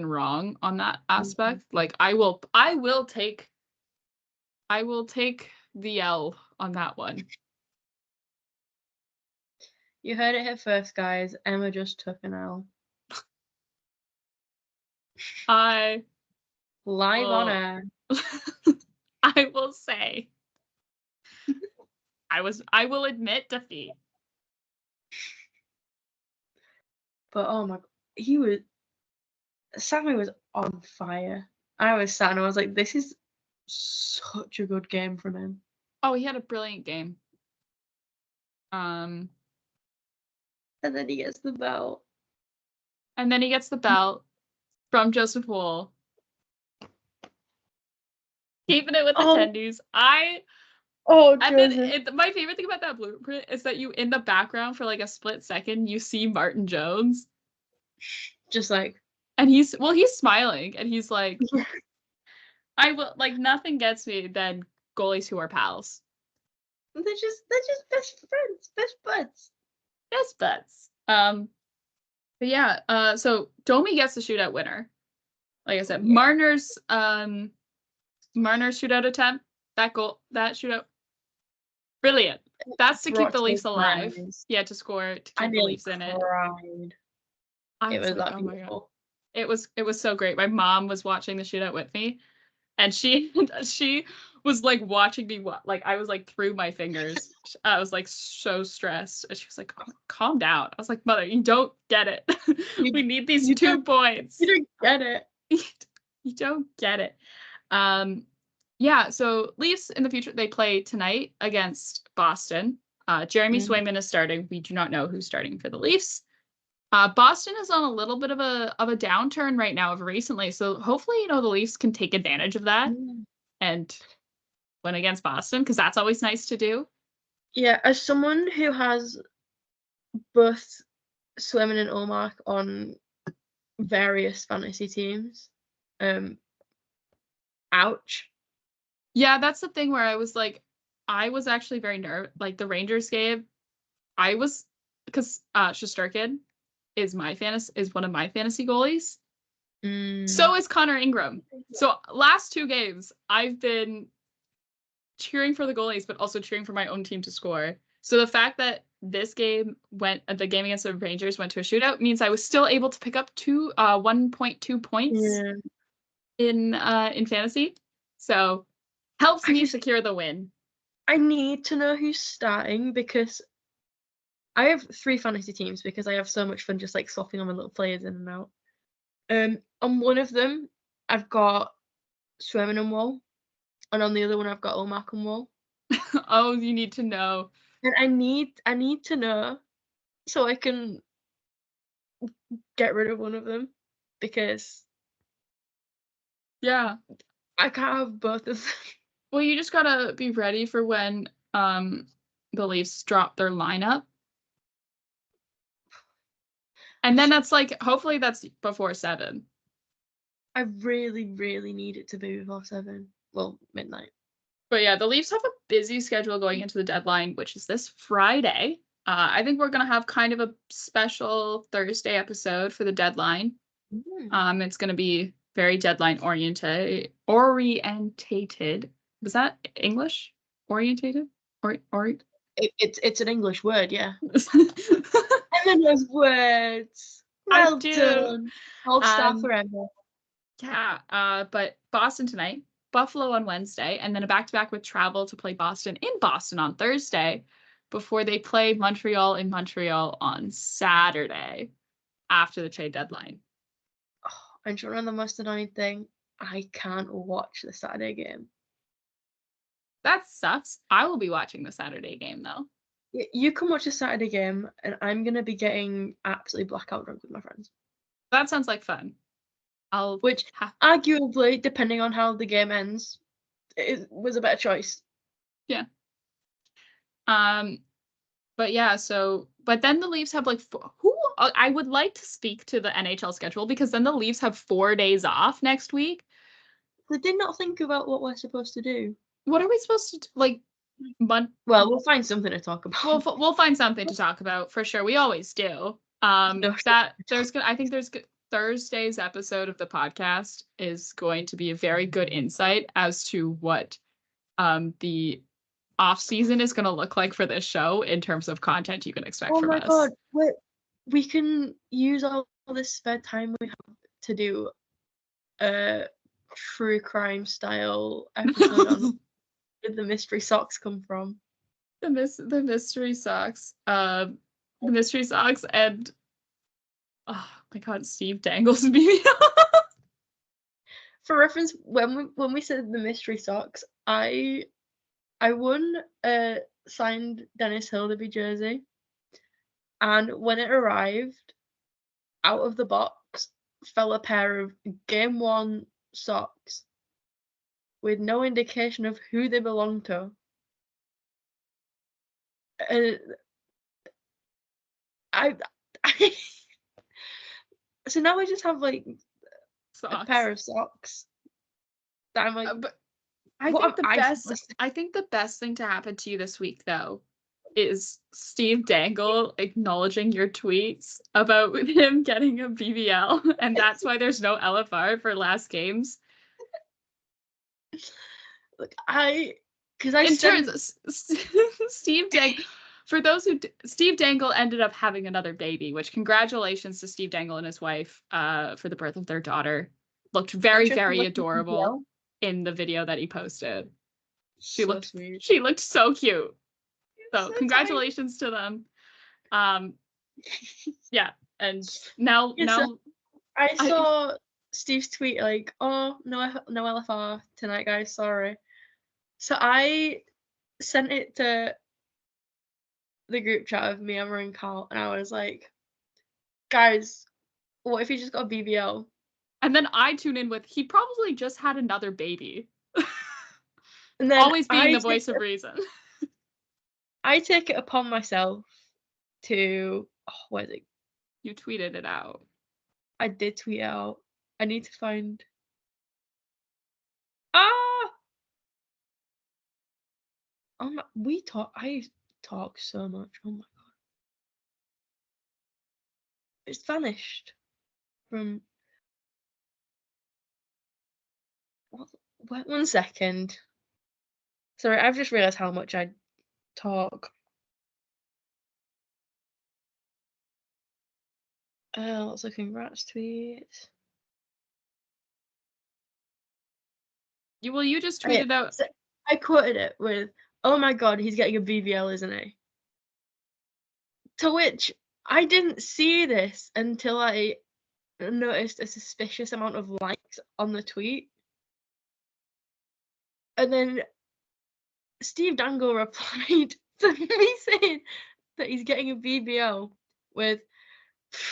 wrong on that aspect. Like I will take the L on that one. You heard it here first, guys. Emma just took an L. I Live on air. I will say I will admit defeat. But oh my god, Sammy was on fire. I was sat and I was like, this is such a good game from him. Oh, he had a brilliant game. And then he gets the belt. And then he gets the belt from Joseph Wool. Keeping it with the tendies. And then my favorite thing about that blueprint is that you, in the background for like a split second, you see Martin Jones. Just like. And he's smiling and he's like, I will, like, nothing gets me than goalies who are pals. They're just best friends, best buds. Best buds. But yeah, so Domi gets the shootout winner. Like I said, Marner's shootout attempt, that shootout, brilliant. That's to keep the Leafs alive. Yeah, to score, to keep the Leafs in it. It was that beautiful. It was so great. My mom was watching the shootout with me, and she was like watching me. Like I was like through my fingers. I was like so stressed, and she was like, oh, "Calm down." I was like, "Mother, you don't get it. We need these 2 points. You don't get it. You don't get it." Yeah. So Leafs in the future, they play tonight against Boston. Jeremy Swayman is starting. We do not know who's starting for the Leafs. Boston is on a little bit of a downturn right now recently, so hopefully, the Leafs can take advantage of that and win against Boston, because that's always nice to do. Yeah, as someone who has both Swayman and Ullmark on various fantasy teams, ouch. Yeah, that's the thing where I was like, I was actually very nervous. Like the Rangers game, because Shesterkin is one of my fantasy goalies. So is Connor Ingram. So last 2 games, I've been cheering for the goalies, but also cheering for my own team to score. So the fact that this game the game against the Rangers went to a shootout means I was still able to pick up 1.2 points in fantasy. So helps me secure the win. I need to know who's starting, because I have 3 fantasy teams because I have so much fun just like swapping on my little players in and out. On one of them, I've got Swayman and Wool, and on the other one, I've got Ullmark and Wool. Oh, you need to know. And I need to know so I can get rid of one of them, because yeah, I can't have both of them. Well, you just gotta be ready for when the Leafs drop their lineup. And then that's like, hopefully that's before 7. I really, really need it to be before 7. Well, midnight. But yeah, the Leafs have a busy schedule going into the deadline, which is this Friday. I think we're going to have kind of a special Thursday episode for the deadline. It's going to be very deadline orientated. Was that English? Orientated? It's an English word, yeah. Emma knows words. I Well do. done. Gold star forever. Yeah, but Boston tonight, Buffalo on Wednesday, and then a back-to-back with travel to play Boston in Boston on Thursday before they play Montreal in Montreal on Saturday after the trade deadline. Oh, and do you know the most annoying thing? I can't watch the Saturday game. That sucks. I will be watching the Saturday game though. You can watch the Saturday game, and I'm gonna be getting absolutely blackout drunk with my friends. That sounds like fun. Which arguably, depending on how the game ends, it was a better choice. Yeah. But yeah, but then the Leafs have like I would like to speak to the NHL schedule because then the Leafs have 4 days off next week. Did they not think about what we're supposed to do? What are we supposed to do? Like, well, we'll find something to talk about. We'll find something to talk about for sure. We always do. I think there's Thursday's episode of the podcast is going to be a very good insight as to what the off season is going to look like for this show in terms of content you can expect from us. Oh my god, we can use all this spare time we have to do a true crime style episode on where the mystery socks come from. The mystery socks. The mystery socks and oh my god, Steve Dangle's BBL. For reference, when we said the mystery socks, I won a signed Dennis Hildeby jersey, and when it arrived, out of the box fell a pair of Game 1 socks with no indication of who they belonged to. So now I just have like a pair of socks that I'm like. But I think the best thing to happen to you this week though is Steve Dangle acknowledging your tweets about him getting a BBL, and that's why there's no LFR for last games. Look, Steve Dangle. For those who Steve Dangle ended up having another baby, which congratulations to Steve Dangle and his wife for the birth of their daughter. Looked very, very adorable in the video that he posted. She looked so cute. So congratulations to them. Yeah, and now I saw Steve's tweet like, "Oh, no LFR tonight, guys. Sorry." So I sent it to the group chat of me, Emma, and Carl, and I was like, "Guys, what if he just got a BBL?" And then I tune in with, he probably just had another baby. And then always being the voice of reason. I take it upon myself to what is it? You tweeted it out. I did tweet it out. I need to find. I talk so much. Oh my god. It's vanished from. What? 1 second. Sorry, I've just realised how much I talk. Lots of congrats tweets. You just tweeted out. So I quoted it with, "Oh my god, he's getting a BBL, isn't he?" To which I didn't see this until I noticed a suspicious amount of likes on the tweet. And then Steve Dangle replied to me saying that he's getting a BBL with,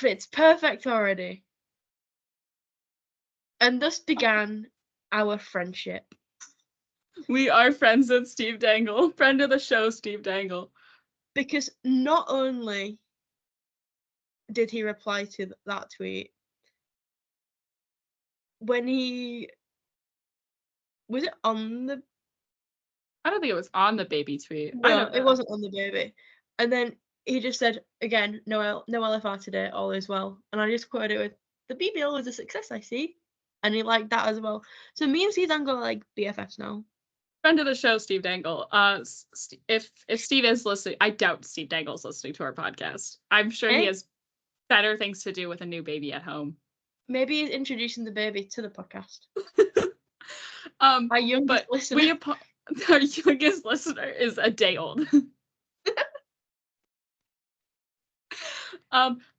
"It's perfect already." And thus began our friendship. We are friends with Steve Dangle, friend of the show, Steve Dangle. Because not only did he reply to that tweet, when he was it on the. I don't think it was on the baby tweet. No, it wasn't on the baby. And then he just said, again, no LFR today, all is well. And I just quoted it with, "The BBL was a success, I see." And he liked that as well. So me and Steve Dangle are like BFFs now. Friend of the show, Steve Dangle. If Steve is listening, I doubt Steve Dangle's listening to our podcast. I'm sure he has better things to do with a new baby at home. Maybe he's introducing the baby to the podcast. Our youngest listener. Our youngest listener is a day old.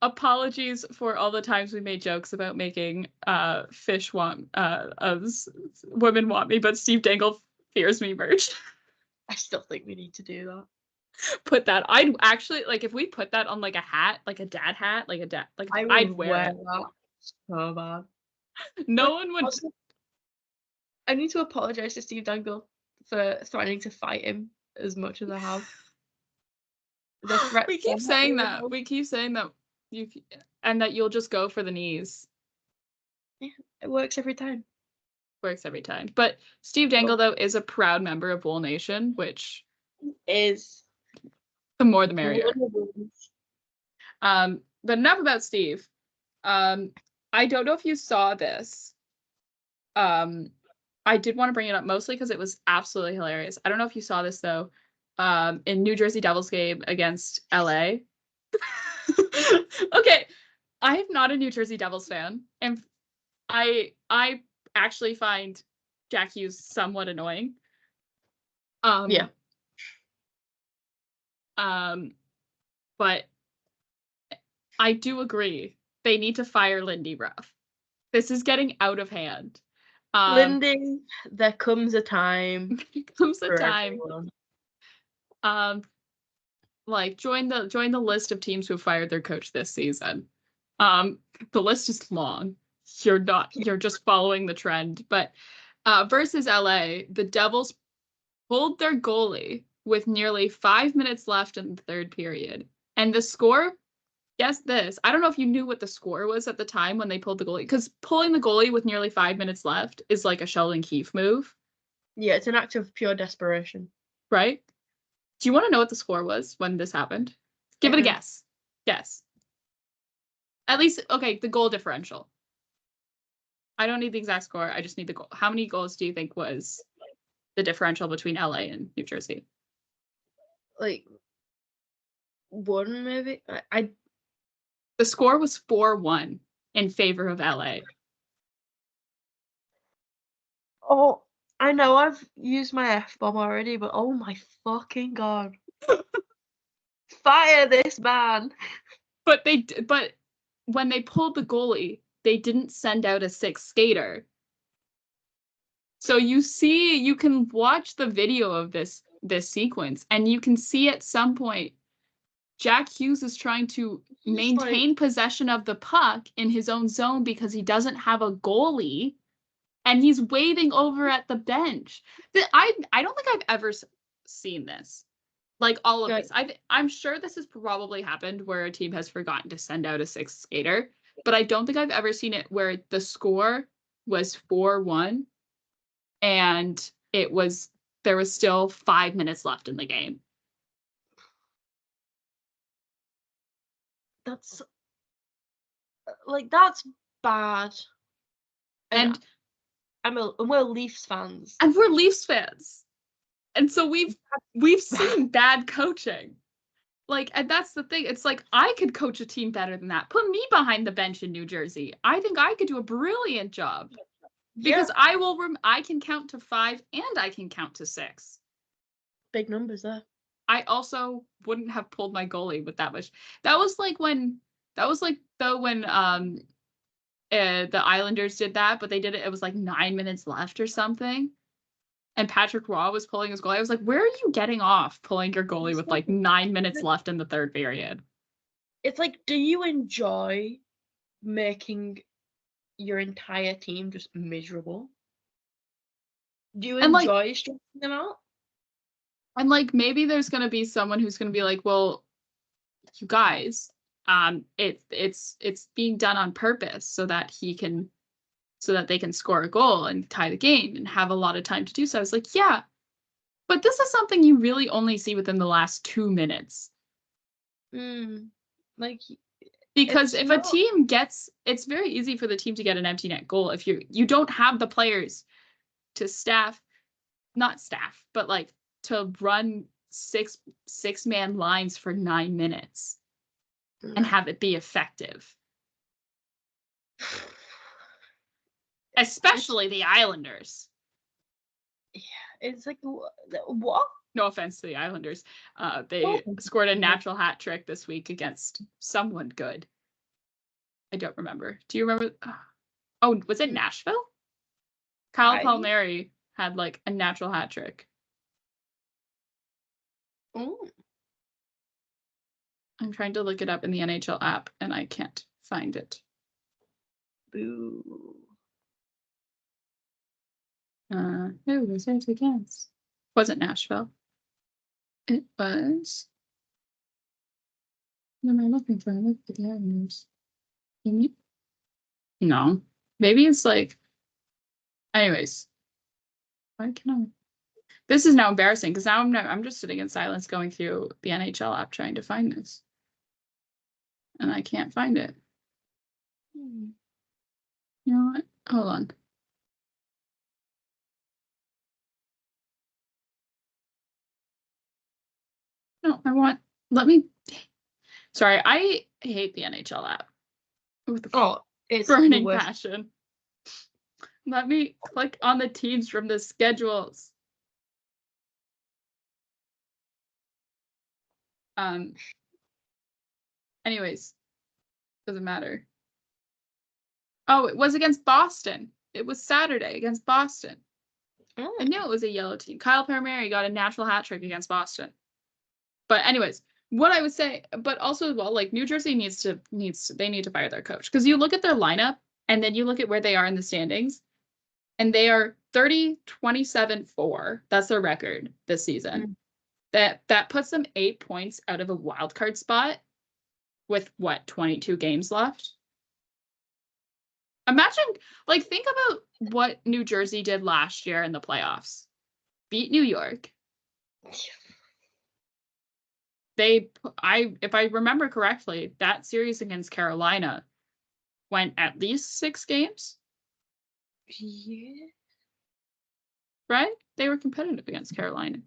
Apologies for all the times we made jokes about making fish want women want me, but Steve Dangle fears me merch. I still think we need to do that. Put that. I'd actually like if we put that on like a hat, like a dad hat, I'd wear it. That so bad. No one would. Also, I need to apologize to Steve Dangle for threatening to fight him as much as I have. We keep saying that. We keep saying that and that you'll just go for the knees. Yeah, it works every time. Works every time. But Steve Dangle, though, is a proud member of Wool Nation, which is the more the merrier. But enough about Steve. I don't know if you saw this. I did want to bring it up mostly because it was absolutely hilarious. I don't know if you saw this though. In New Jersey Devils game against LA. Okay, I am not a New Jersey Devils fan, and I actually find Jack Hughes somewhat annoying. Yeah. But I do agree they need to fire Lindy Ruff. This is getting out of hand. Lindy, there comes a time. There comes a time. Everyone. Like join the list of teams who fired their coach this season. The list is long. You're just following the trend. But versus LA, the Devils pulled their goalie with nearly 5 minutes left in the third period. And the score, guess this. I don't know if you knew what the score was at the time when they pulled the goalie, because pulling the goalie with nearly 5 minutes left is like a Sheldon Keefe move. Yeah, it's an act of pure desperation. Right? Do you want to know what the score was when this happened? Give it a guess. Guess. At least, okay, the goal differential. I don't need the exact score. I just need the goal. How many goals do you think was the differential between LA and New Jersey? Like, one maybe? The score was 4-1 in favor of LA. Oh, I know I've used my F-bomb already, but oh my fucking god. Fire this man. But when they pulled the goalie, they didn't send out a sixth skater. So you can watch the video of this sequence, and you can see at some point Jack Hughes is trying to maintain possession of the puck in his own zone because he doesn't have a goalie, and he's waiting over at the bench. I don't think I've ever seen this. Like all of this. I'm sure this has probably happened where a team has forgotten to send out a sixth skater, but I don't think I've ever seen it where the score was 4-1 and there was still 5 minutes left in the game. That's bad. And we're Leafs fans. And we're Leafs fans. And so we've seen bad coaching. Like, and that's the thing. It's like, I could coach a team better than that. Put me behind the bench in New Jersey. I think I could do a brilliant job. Because I can count to 5 and I can count to 6. Big numbers there. I also wouldn't have pulled my goalie with that much. That was like when the Islanders did that, but they did it. It was like 9 minutes left or something. And Patrick Roy was pulling his goalie. I was like, where are you getting off pulling your goalie with like 9 minutes left in the third period? It's like, do you enjoy making your entire team just miserable? Do you enjoy stressing them out? And like, maybe there's going to be someone who's going to be like, well, you guys, it's being done on purpose so that they can score a goal and tie the game and have a lot of time to do so. I was like, yeah, but this is something you really only see within the last 2 minutes. Because if a team it's very easy for the team to get an empty net goal if you don't have the players to staff not staff, but like to run six-man lines for 9 minutes and have it be effective. Especially the Islanders. Yeah, it's like, what? No offense to the Islanders. They scored a natural hat trick this week against someone good. I don't remember. Do you remember? Oh, was it Nashville? Kyle Palmieri had like a natural hat trick. Oh. I'm trying to look it up in the NHL app and I can't find it. Boo. Who was it against? Wasn't Nashville. It was. What am I looking for? Look at the Islanders. No. Maybe it's like. Anyways. Why can I? This is now embarrassing because now I'm just sitting in silence going through the NHL app trying to find this. And I can't find it. You know what? Hold on. No, let me. Sorry, I hate the NHL app. With it's burning passion. Let me click on the teams from the schedules. Anyways, doesn't matter. Oh, it was against Boston. It was Saturday against Boston. Oh. I knew it was a yellow team. Kyle Palmieri got a natural hat trick against Boston. But anyways, what I would say, but also as well, like New Jersey they need to fire their coach because you look at their lineup and then you look at where they are in the standings, and they are 30-27-4. That's their record this season. That puts them 8 points out of a wild card spot with 22 games left. Imagine, like, think about what New Jersey did last year in the playoffs. Beat New York. If I remember correctly, that series against Carolina went at least 6 games. Yeah. Right? They were competitive against Carolina.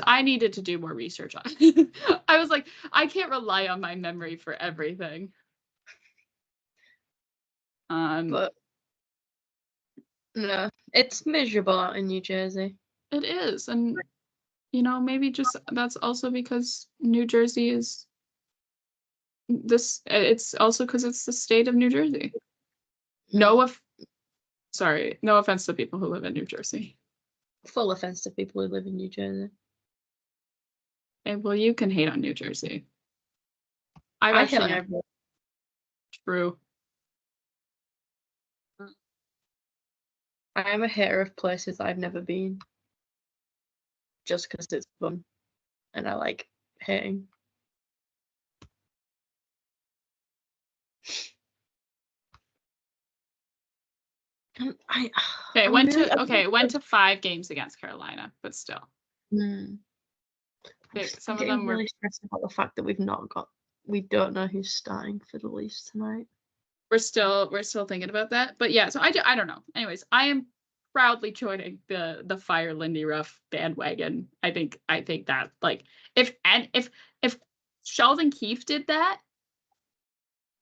I needed to do more research on. I was like, I can't rely on my memory for everything. But no, it's miserable out in New Jersey. It is, and maybe just that's also because New Jersey is this. It's also because it's the state of New Jersey. No offense to people who live in New Jersey. Full offense to people who live in New Jersey. And well, you can hate on New Jersey. I hate on everyone. True. I am a hater of places I've never been. Just because it's fun. And I like hating. It went to 5 games against Carolina, but still. Some of them were really stressed about the fact that we don't know who's starting for the Leafs tonight. We're still thinking about that, but yeah. So I don't know. Anyways, I am proudly joining the Fire Lindy Ruff bandwagon. I think that like if Sheldon Keefe did that,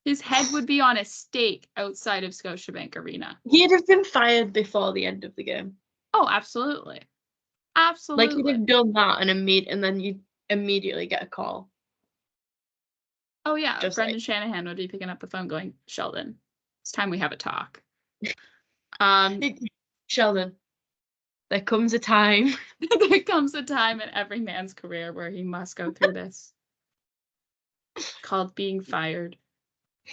his head would be on a stake outside of Scotiabank Arena. He'd have been fired before the end of the game. Oh, absolutely. Absolutely. Like, he'd have done that and then you'd immediately get a call. Oh, yeah. Just Brendan Shanahan would be picking up the phone going, Sheldon, it's time we have a talk. Sheldon, there comes a time. There comes a time in every man's career where he must go through this. Called being fired.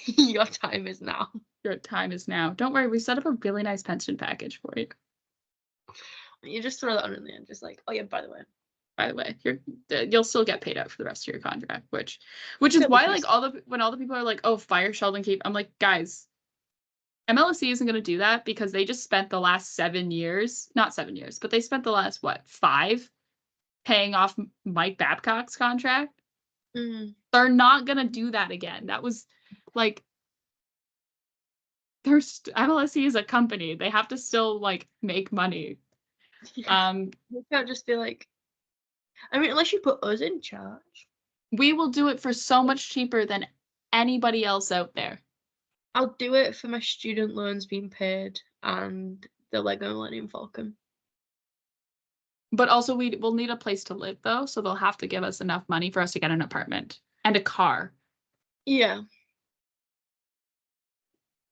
Your time is now. Your time is now. Don't worry, we set up a really nice pension package for you. You just throw that on in the end, just like, oh yeah, by the way, you'll still get paid out for the rest of your contract, which is why like when all the people are like, oh, fire Sheldon Keefe, I'm like, guys, MLSE isn't going to do that because they just spent the last 7 years, not 7 years, but they spent the last 5 paying off Mike Babcock's contract. They're not going to do that again. That was like, MLSE is a company. They have to still like make money. You can't just be like, I mean, unless you put us in charge. We will do it for so much cheaper than anybody else out there. I'll do it for my student loans being paid and the Lego Millennium Falcon. But also we'll need a place to live though, so they'll have to give us enough money for us to get an apartment and a car. Yeah.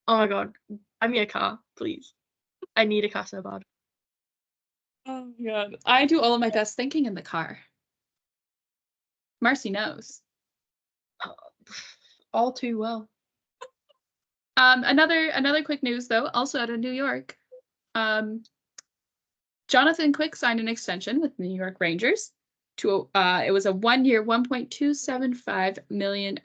Oh my god. I need a car, please. I need a car so bad. Oh my god. I do all of my best thinking in the car. Marcie knows. All too well. Another quick news though, also out of New York. Jonathan Quick signed an extension with the New York Rangers to it was a 1 year, $1.275 million.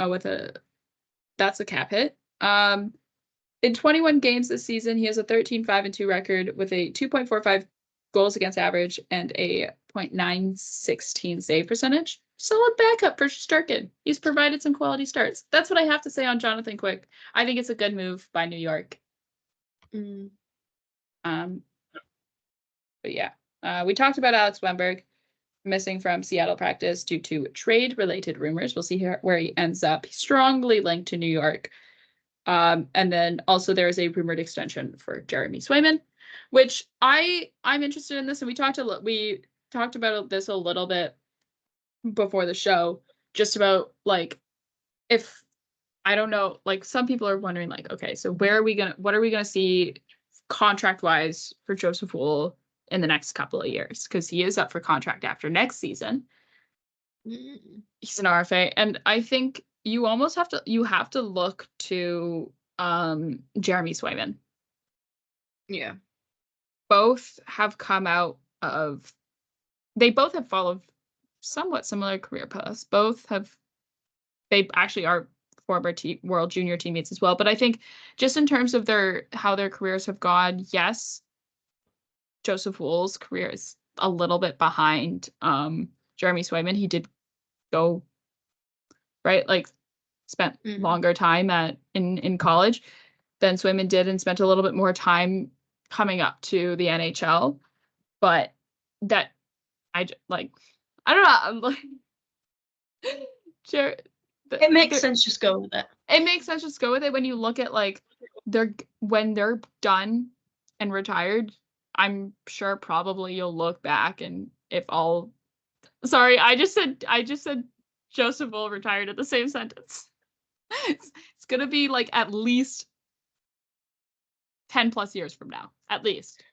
That's a cap hit. In 21 games this season, he has a 13-5-2 record with a 2.45 goals against average and a .916 save percentage. Solid backup for Shesterkin. He's provided some quality starts. That's what I have to say on Jonathan Quick. I think it's a good move by New York. But yeah, we talked about Alex Wemberg missing from Seattle practice due to trade-related rumors. We'll see where he ends up. He's strongly linked to New York. And then also there is a rumored extension for Jeremy Swayman, which I'm interested in this, and we talked about this a little bit before the show, just about like if I don't know, like some people are wondering like, okay, so what are we gonna see contract wise for Joseph Wool in the next couple of years, because he is up for contract after next season. He's an RFA, and I think you almost have to look to Jeremy Swayman. Yeah. Both have come out of they both have followed somewhat similar career paths. They actually are former World Junior teammates as well. But I think just in terms of how their careers have gone, yes, Joseph Wool's career is a little bit behind Jeremy Swayman. He did go spent longer time in college than Swayman did, and spent a little bit more time coming up to the NHL. But that I don't know. I'm like, it makes sense. Just go with it. It makes sense. Just go with it. When you look at when they're done and retired, I'm sure probably you'll look back and sorry, I just said Joseph Wool retired at the same sentence. It's gonna be like at least 10 plus years from now, at least.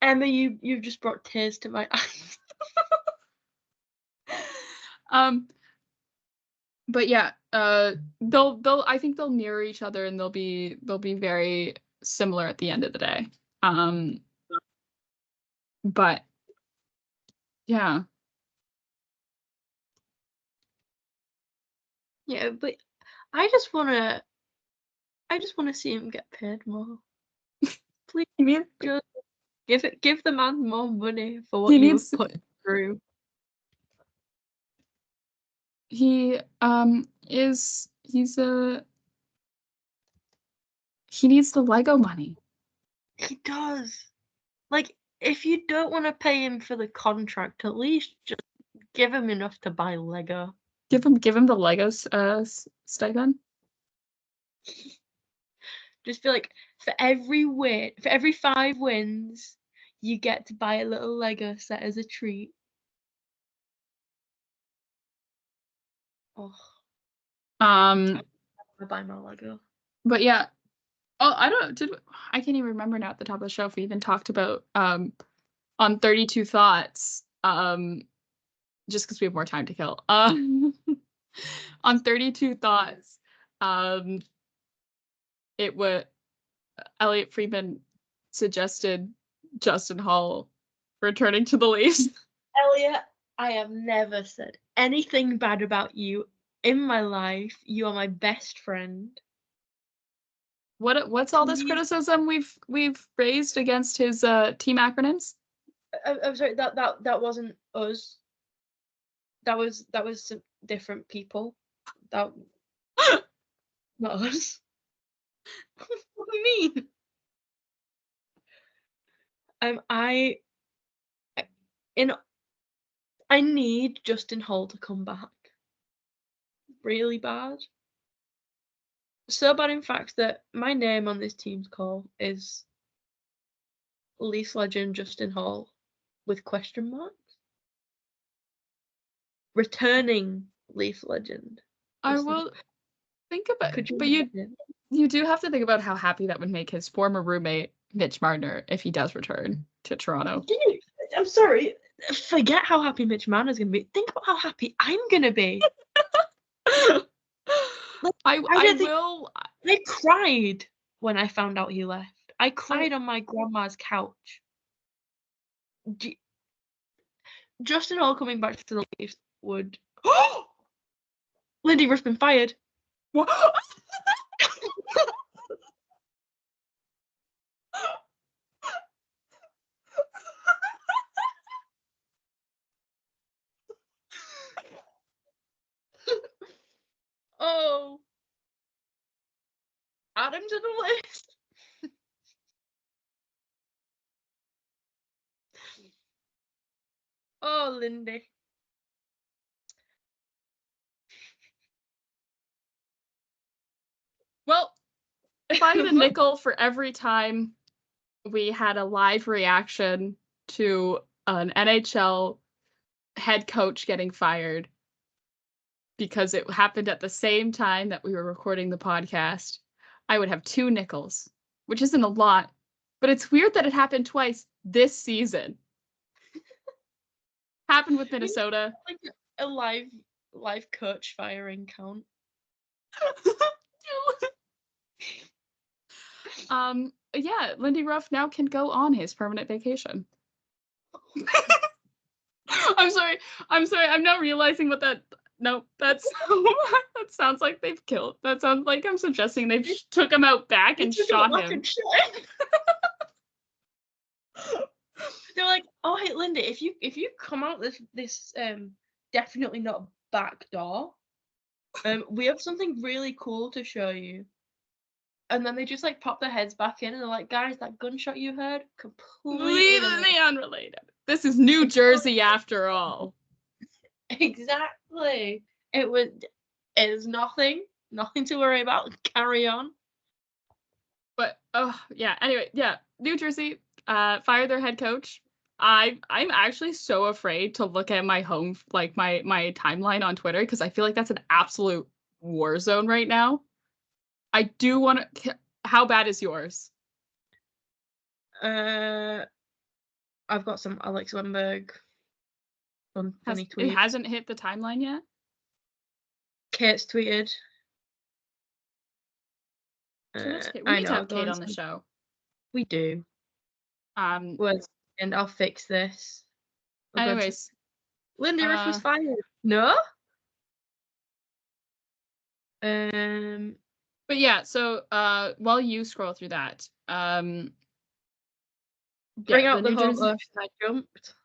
Emma, you've just brought tears to my eyes. But yeah, I think they'll mirror each other, and they'll be very similar at the end of the day. But yeah. Yeah, but I just wanna see him get paid more. Please, give the man more money for what you've put through. He needs the Lego money. He does. Like, if you don't want to pay him for the contract, at least just give him enough to buy Lego. Give him the Legos stipend. Just feel like for every 5 wins, you get to buy a little Lego set as a treat. Oh. I buy my Lego. But yeah. Oh, I can't even remember now at the top of the show if we even talked about on 32 Thoughts. Just because we have more time to kill. On 32 Thoughts, Elliot Friedman suggested Justin Hall returning to the Leafs. Elliot, I have never said anything bad about you in my life. You are my best friend. What's all this criticism we've raised against his team acronyms? I'm sorry, that wasn't us. That was some different people. That not us. What do you mean? I need Justin Hall to come back. Really bad. So bad, in fact, that my name on this team's call is Leafs legend Justin Hall with question marks. Returning Leaf legend. I will think about Could it, you but you do have to think about how happy that would make his former roommate, Mitch Marner, if he does return to Toronto. Dude, I'm sorry. Forget how happy Mitch Marner's going to be. Think about how happy I'm going to be. I cried when I found out he left. I cried on my grandma's couch. Justin Hall coming back to the Leafs would. Lindy Ruff's been fired. What? Oh. Add him to the list. Oh, Lindy. Well, if I had a nickel for every time we had a live reaction to an NHL head coach getting fired because it happened at the same time that we were recording the podcast, I would have 2 nickels, which isn't a lot, but it's weird that it happened twice this season. Happened with Minnesota. Like a live coach firing count. Yeah, Lindy Ruff now can go on his permanent vacation. I'm sorry. I'm now realizing what that. No, that sounds like they've killed. That sounds like I'm suggesting they've took him out back and shot him. They're like, oh hey Lindy, if you come out this definitely not back door, we have something really cool to show you. And then they just like pop their heads back in and they're like, guys, that gunshot you heard, completely unrelated. This is New Jersey after all. Exactly. It is nothing to worry about. Carry on. But yeah. Anyway, yeah, New Jersey fired their head coach. I'm actually so afraid to look at my home, like my timeline on Twitter, because I feel like that's an absolute war zone right now. I do want to. How bad is yours? I've got some Alex Wemberg funny tweets. It hasn't hit the timeline yet? Kate's tweeted. We need to have Kate on the show. We do. And I'll fix this. Anyways. Lindy Ruff was fired. No? But yeah, so while you scroll through that, bring out the whole I jumped.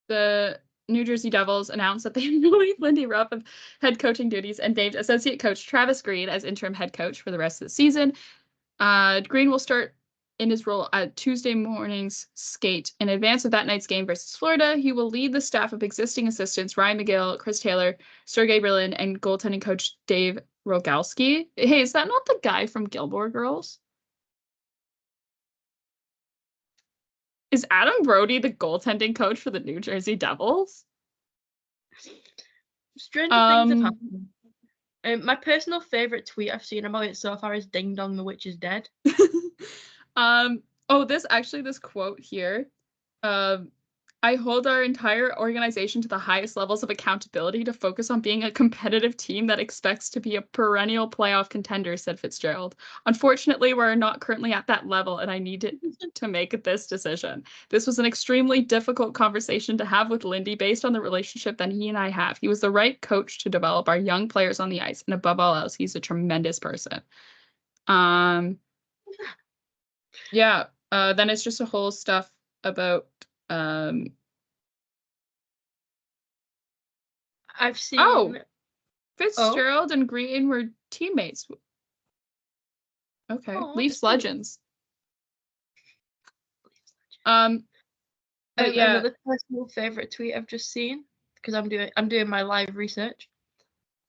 The New Jersey Devils announced that they relieved Lindy Ruff of head coaching duties and named associate coach Travis Green as interim head coach for the rest of the season. Green will start in his role at Tuesday morning's skate. In advance of that night's game versus Florida, he will lead the staff of existing assistants Ryan McGill, Chris Taylor, Sergey Brylin, and goaltending coach Dave Rogalski. Hey, is that not the guy from Gilmore Girls? Is Adam Brody the goaltending coach for the New Jersey Devils? Stranger things have happened. My personal favorite tweet I've seen about it so far is "Ding dong, the witch is dead." This quote here. I hold our entire organization to the highest levels of accountability to focus on being a competitive team that expects to be a perennial playoff contender, said Fitzgerald. Unfortunately, we're not currently at that level, and I needed to make this decision. This was an extremely difficult conversation to have with Lindy based on the relationship that he and I have. He was the right coach to develop our young players on the ice, and above all else, he's a tremendous person. Yeah. Then it's just a whole stuff about I've seen Fitzgerald and Green were teammates. Okay. Leafs legends. But yeah, another personal favorite tweet I've just seen, because I'm doing my live research.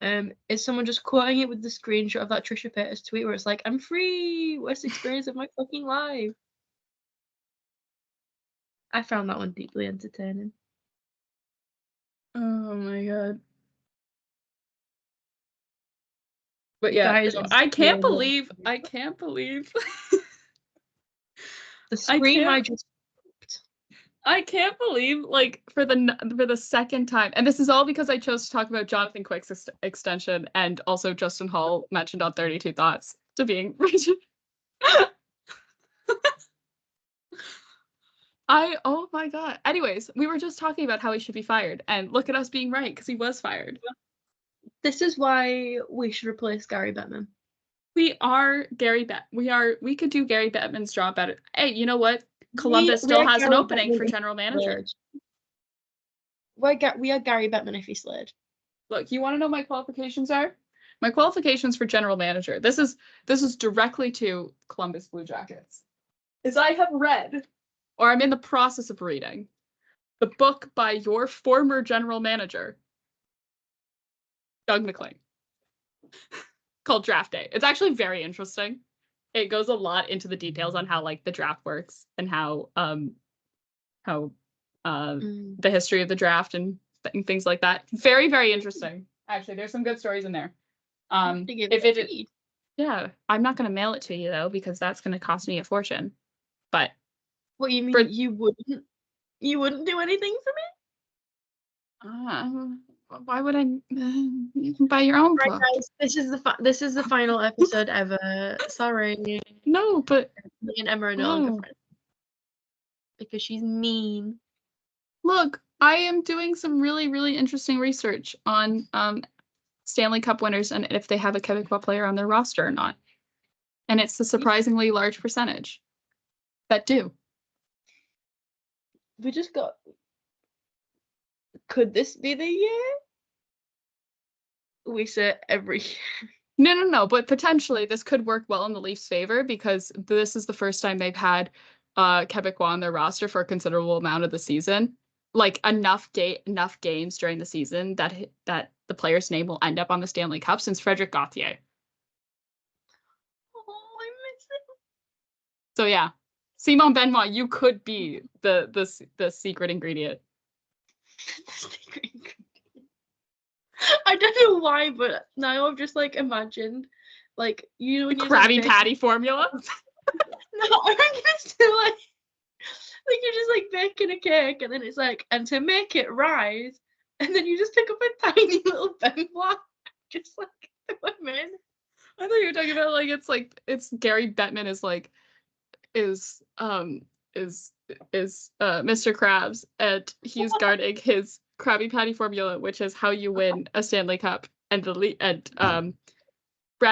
Is someone just quoting it with the screenshot of that Trisha Paytas tweet where it's like, "I'm free, worst experience of my fucking life." I found that one deeply entertaining. oh my god. But yeah, Guys, no, I can't believe the scream I just I can't believe, like, for the second time, and this is all because I chose to talk about Jonathan Quick's extension, and also Justin Hall mentioned on 32 Thoughts to being Richard. Oh my god. Anyways, we were just talking about how he should be fired, and look at us being right, because he was fired. This is why we should replace Gary Bettman. We could do Gary Bettman's job better. Hey, you know what? Columbus still has an opening for general manager. We are Gary Bettman if he's Slade. Look, you want to know my qualifications are? My qualifications for general manager. This is directly to Columbus Blue Jackets. Is I have read, or I'm in the process of reading, the book by your former general manager, Doug McLean, called Draft Day. It's actually very interesting. It goes a lot into the details on how, like, the draft works and how the history of the draft and things like that. Very, very interesting. Actually, there's some good stories in there. Yeah, I'm not going to mail it to you though, because that's going to cost me a fortune. But what you mean you wouldn't do anything for me? Why would I? You can buy your own book. Right, guys, this is the final episode ever. Sorry. No, but me and Emma are no longer friends because she's mean. Look, I am doing some really, really interesting research on Stanley Cup winners and if they have a Quebecois player on their roster or not. And it's a surprisingly large percentage that do. We just got... Could this be the year? We say every year. No, but potentially this could work well in the Leafs' favor because this is the first time they've had Quebecois on their roster for a considerable amount of the season. Like enough games during the season that the player's name will end up on the Stanley Cup since Frederic Gauthier. Oh, I miss it. So yeah, Simon Benoit, you could be the secret ingredient. The secret ingredient. I don't know why, but now I've just like imagined, like you know, when the Krabby Patty formula. No, I'm just like you're just like baking a cake, and then it's like, and to make it rise, and then you just pick up a tiny little Benoit, just like throw him in. I thought you were talking about it's Gary Bettman is Mr. Krabs, and he's guarding his Krabby Patty formula, which is how you win a Stanley Cup, and Brad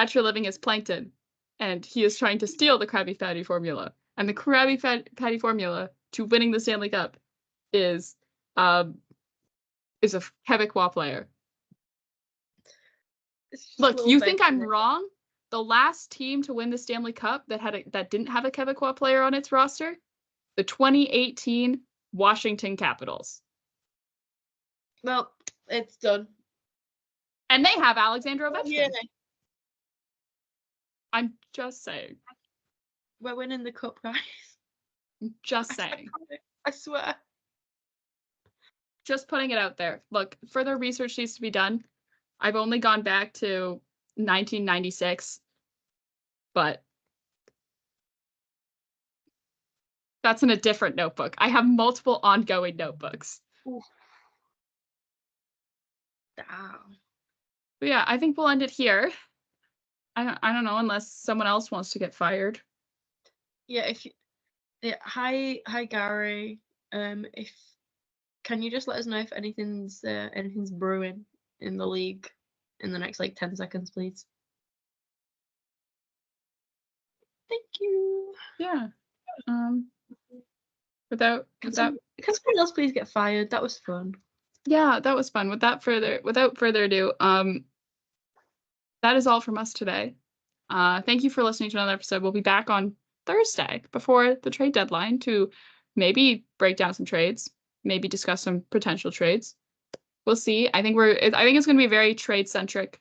Treliving is Plankton, and he is trying to steal the Krabby Patty formula, and the Krabby Patty formula to winning the Stanley Cup is a Quebecois player. Look, you think I'm wrong? The last team to win the Stanley Cup that didn't have a Quebecois player on its roster, the 2018 Washington Capitals. Well, it's done. And they have Alexander Ovechkin. Yeah. I'm just saying. We're winning the cup, guys. I'm just saying. I swear. Just putting it out there. Look, further research needs to be done. I've only gone back to 1996, but that's in a different notebook. I have multiple ongoing notebooks. Ooh. Damn. But yeah, I think we'll end it here. I don't know, unless someone else wants to get fired. Yeah, hi Gary. If can you just let us know if anything's brewing in the league in the next like 10 seconds, please? Thank you. Yeah. Without can someone else please get fired? That was fun. Yeah, that was fun. Without further ado, that is all from us today. Thank you for listening to another episode. We'll be back on Thursday before the trade deadline to maybe break down some trades, maybe discuss some potential trades. We'll see. I think it's going to be a very trade-centric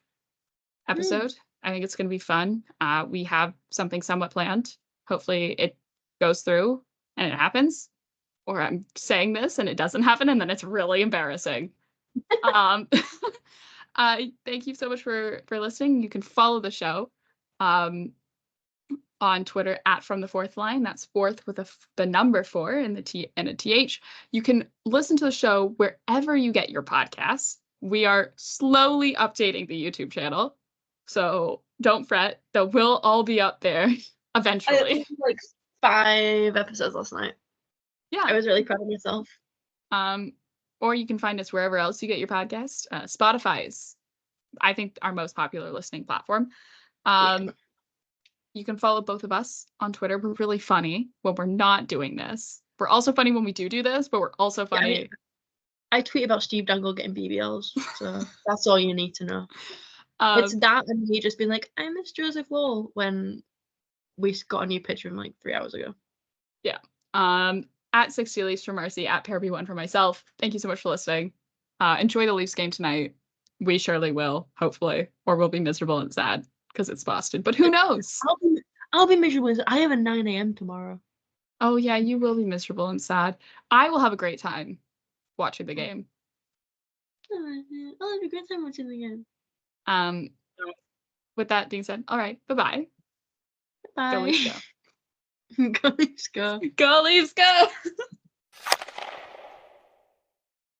episode. I think it's going to be fun. We have something somewhat planned. Hopefully it goes through and it happens. Or I'm saying this and it doesn't happen, and then it's really embarrassing. Thank you so much for listening. You can follow the show on Twitter at From the Fourth Line. That's fourth with the number 4 and the T and a TH. You can listen to the show wherever you get your podcasts. We are slowly updating the YouTube channel, so don't fret. They will all be up there eventually. I listened to, like 5 episodes last night. Yeah, I was really proud of myself. Or you can find us wherever else you get your podcast. Spotify is, I think, our most popular listening platform. You can follow both of us on Twitter. We're really funny when we're not doing this. We're also funny when we do this, but we're also funny. Yeah, I tweet about Steve Dangle getting BBLs, so that's all you need to know. It's that and me just being like, I miss Joseph Lowell, when we got a new picture of him like 3 hours ago. Yeah. At 60 Leafs for Marcie, at PairB1 for myself. Thank you so much for listening. Enjoy the Leafs game tonight. We surely will, hopefully, or we'll be miserable and sad because it's Boston. But who knows? I'll be miserable. I have a 9 a.m. tomorrow. Oh yeah, you will be miserable and sad. I will have a great time watching the game. I'll have a great time watching the game. With that being said, all right, bye-bye. Bye. Go Leafs go. Go Leafs go. Go Leafs go.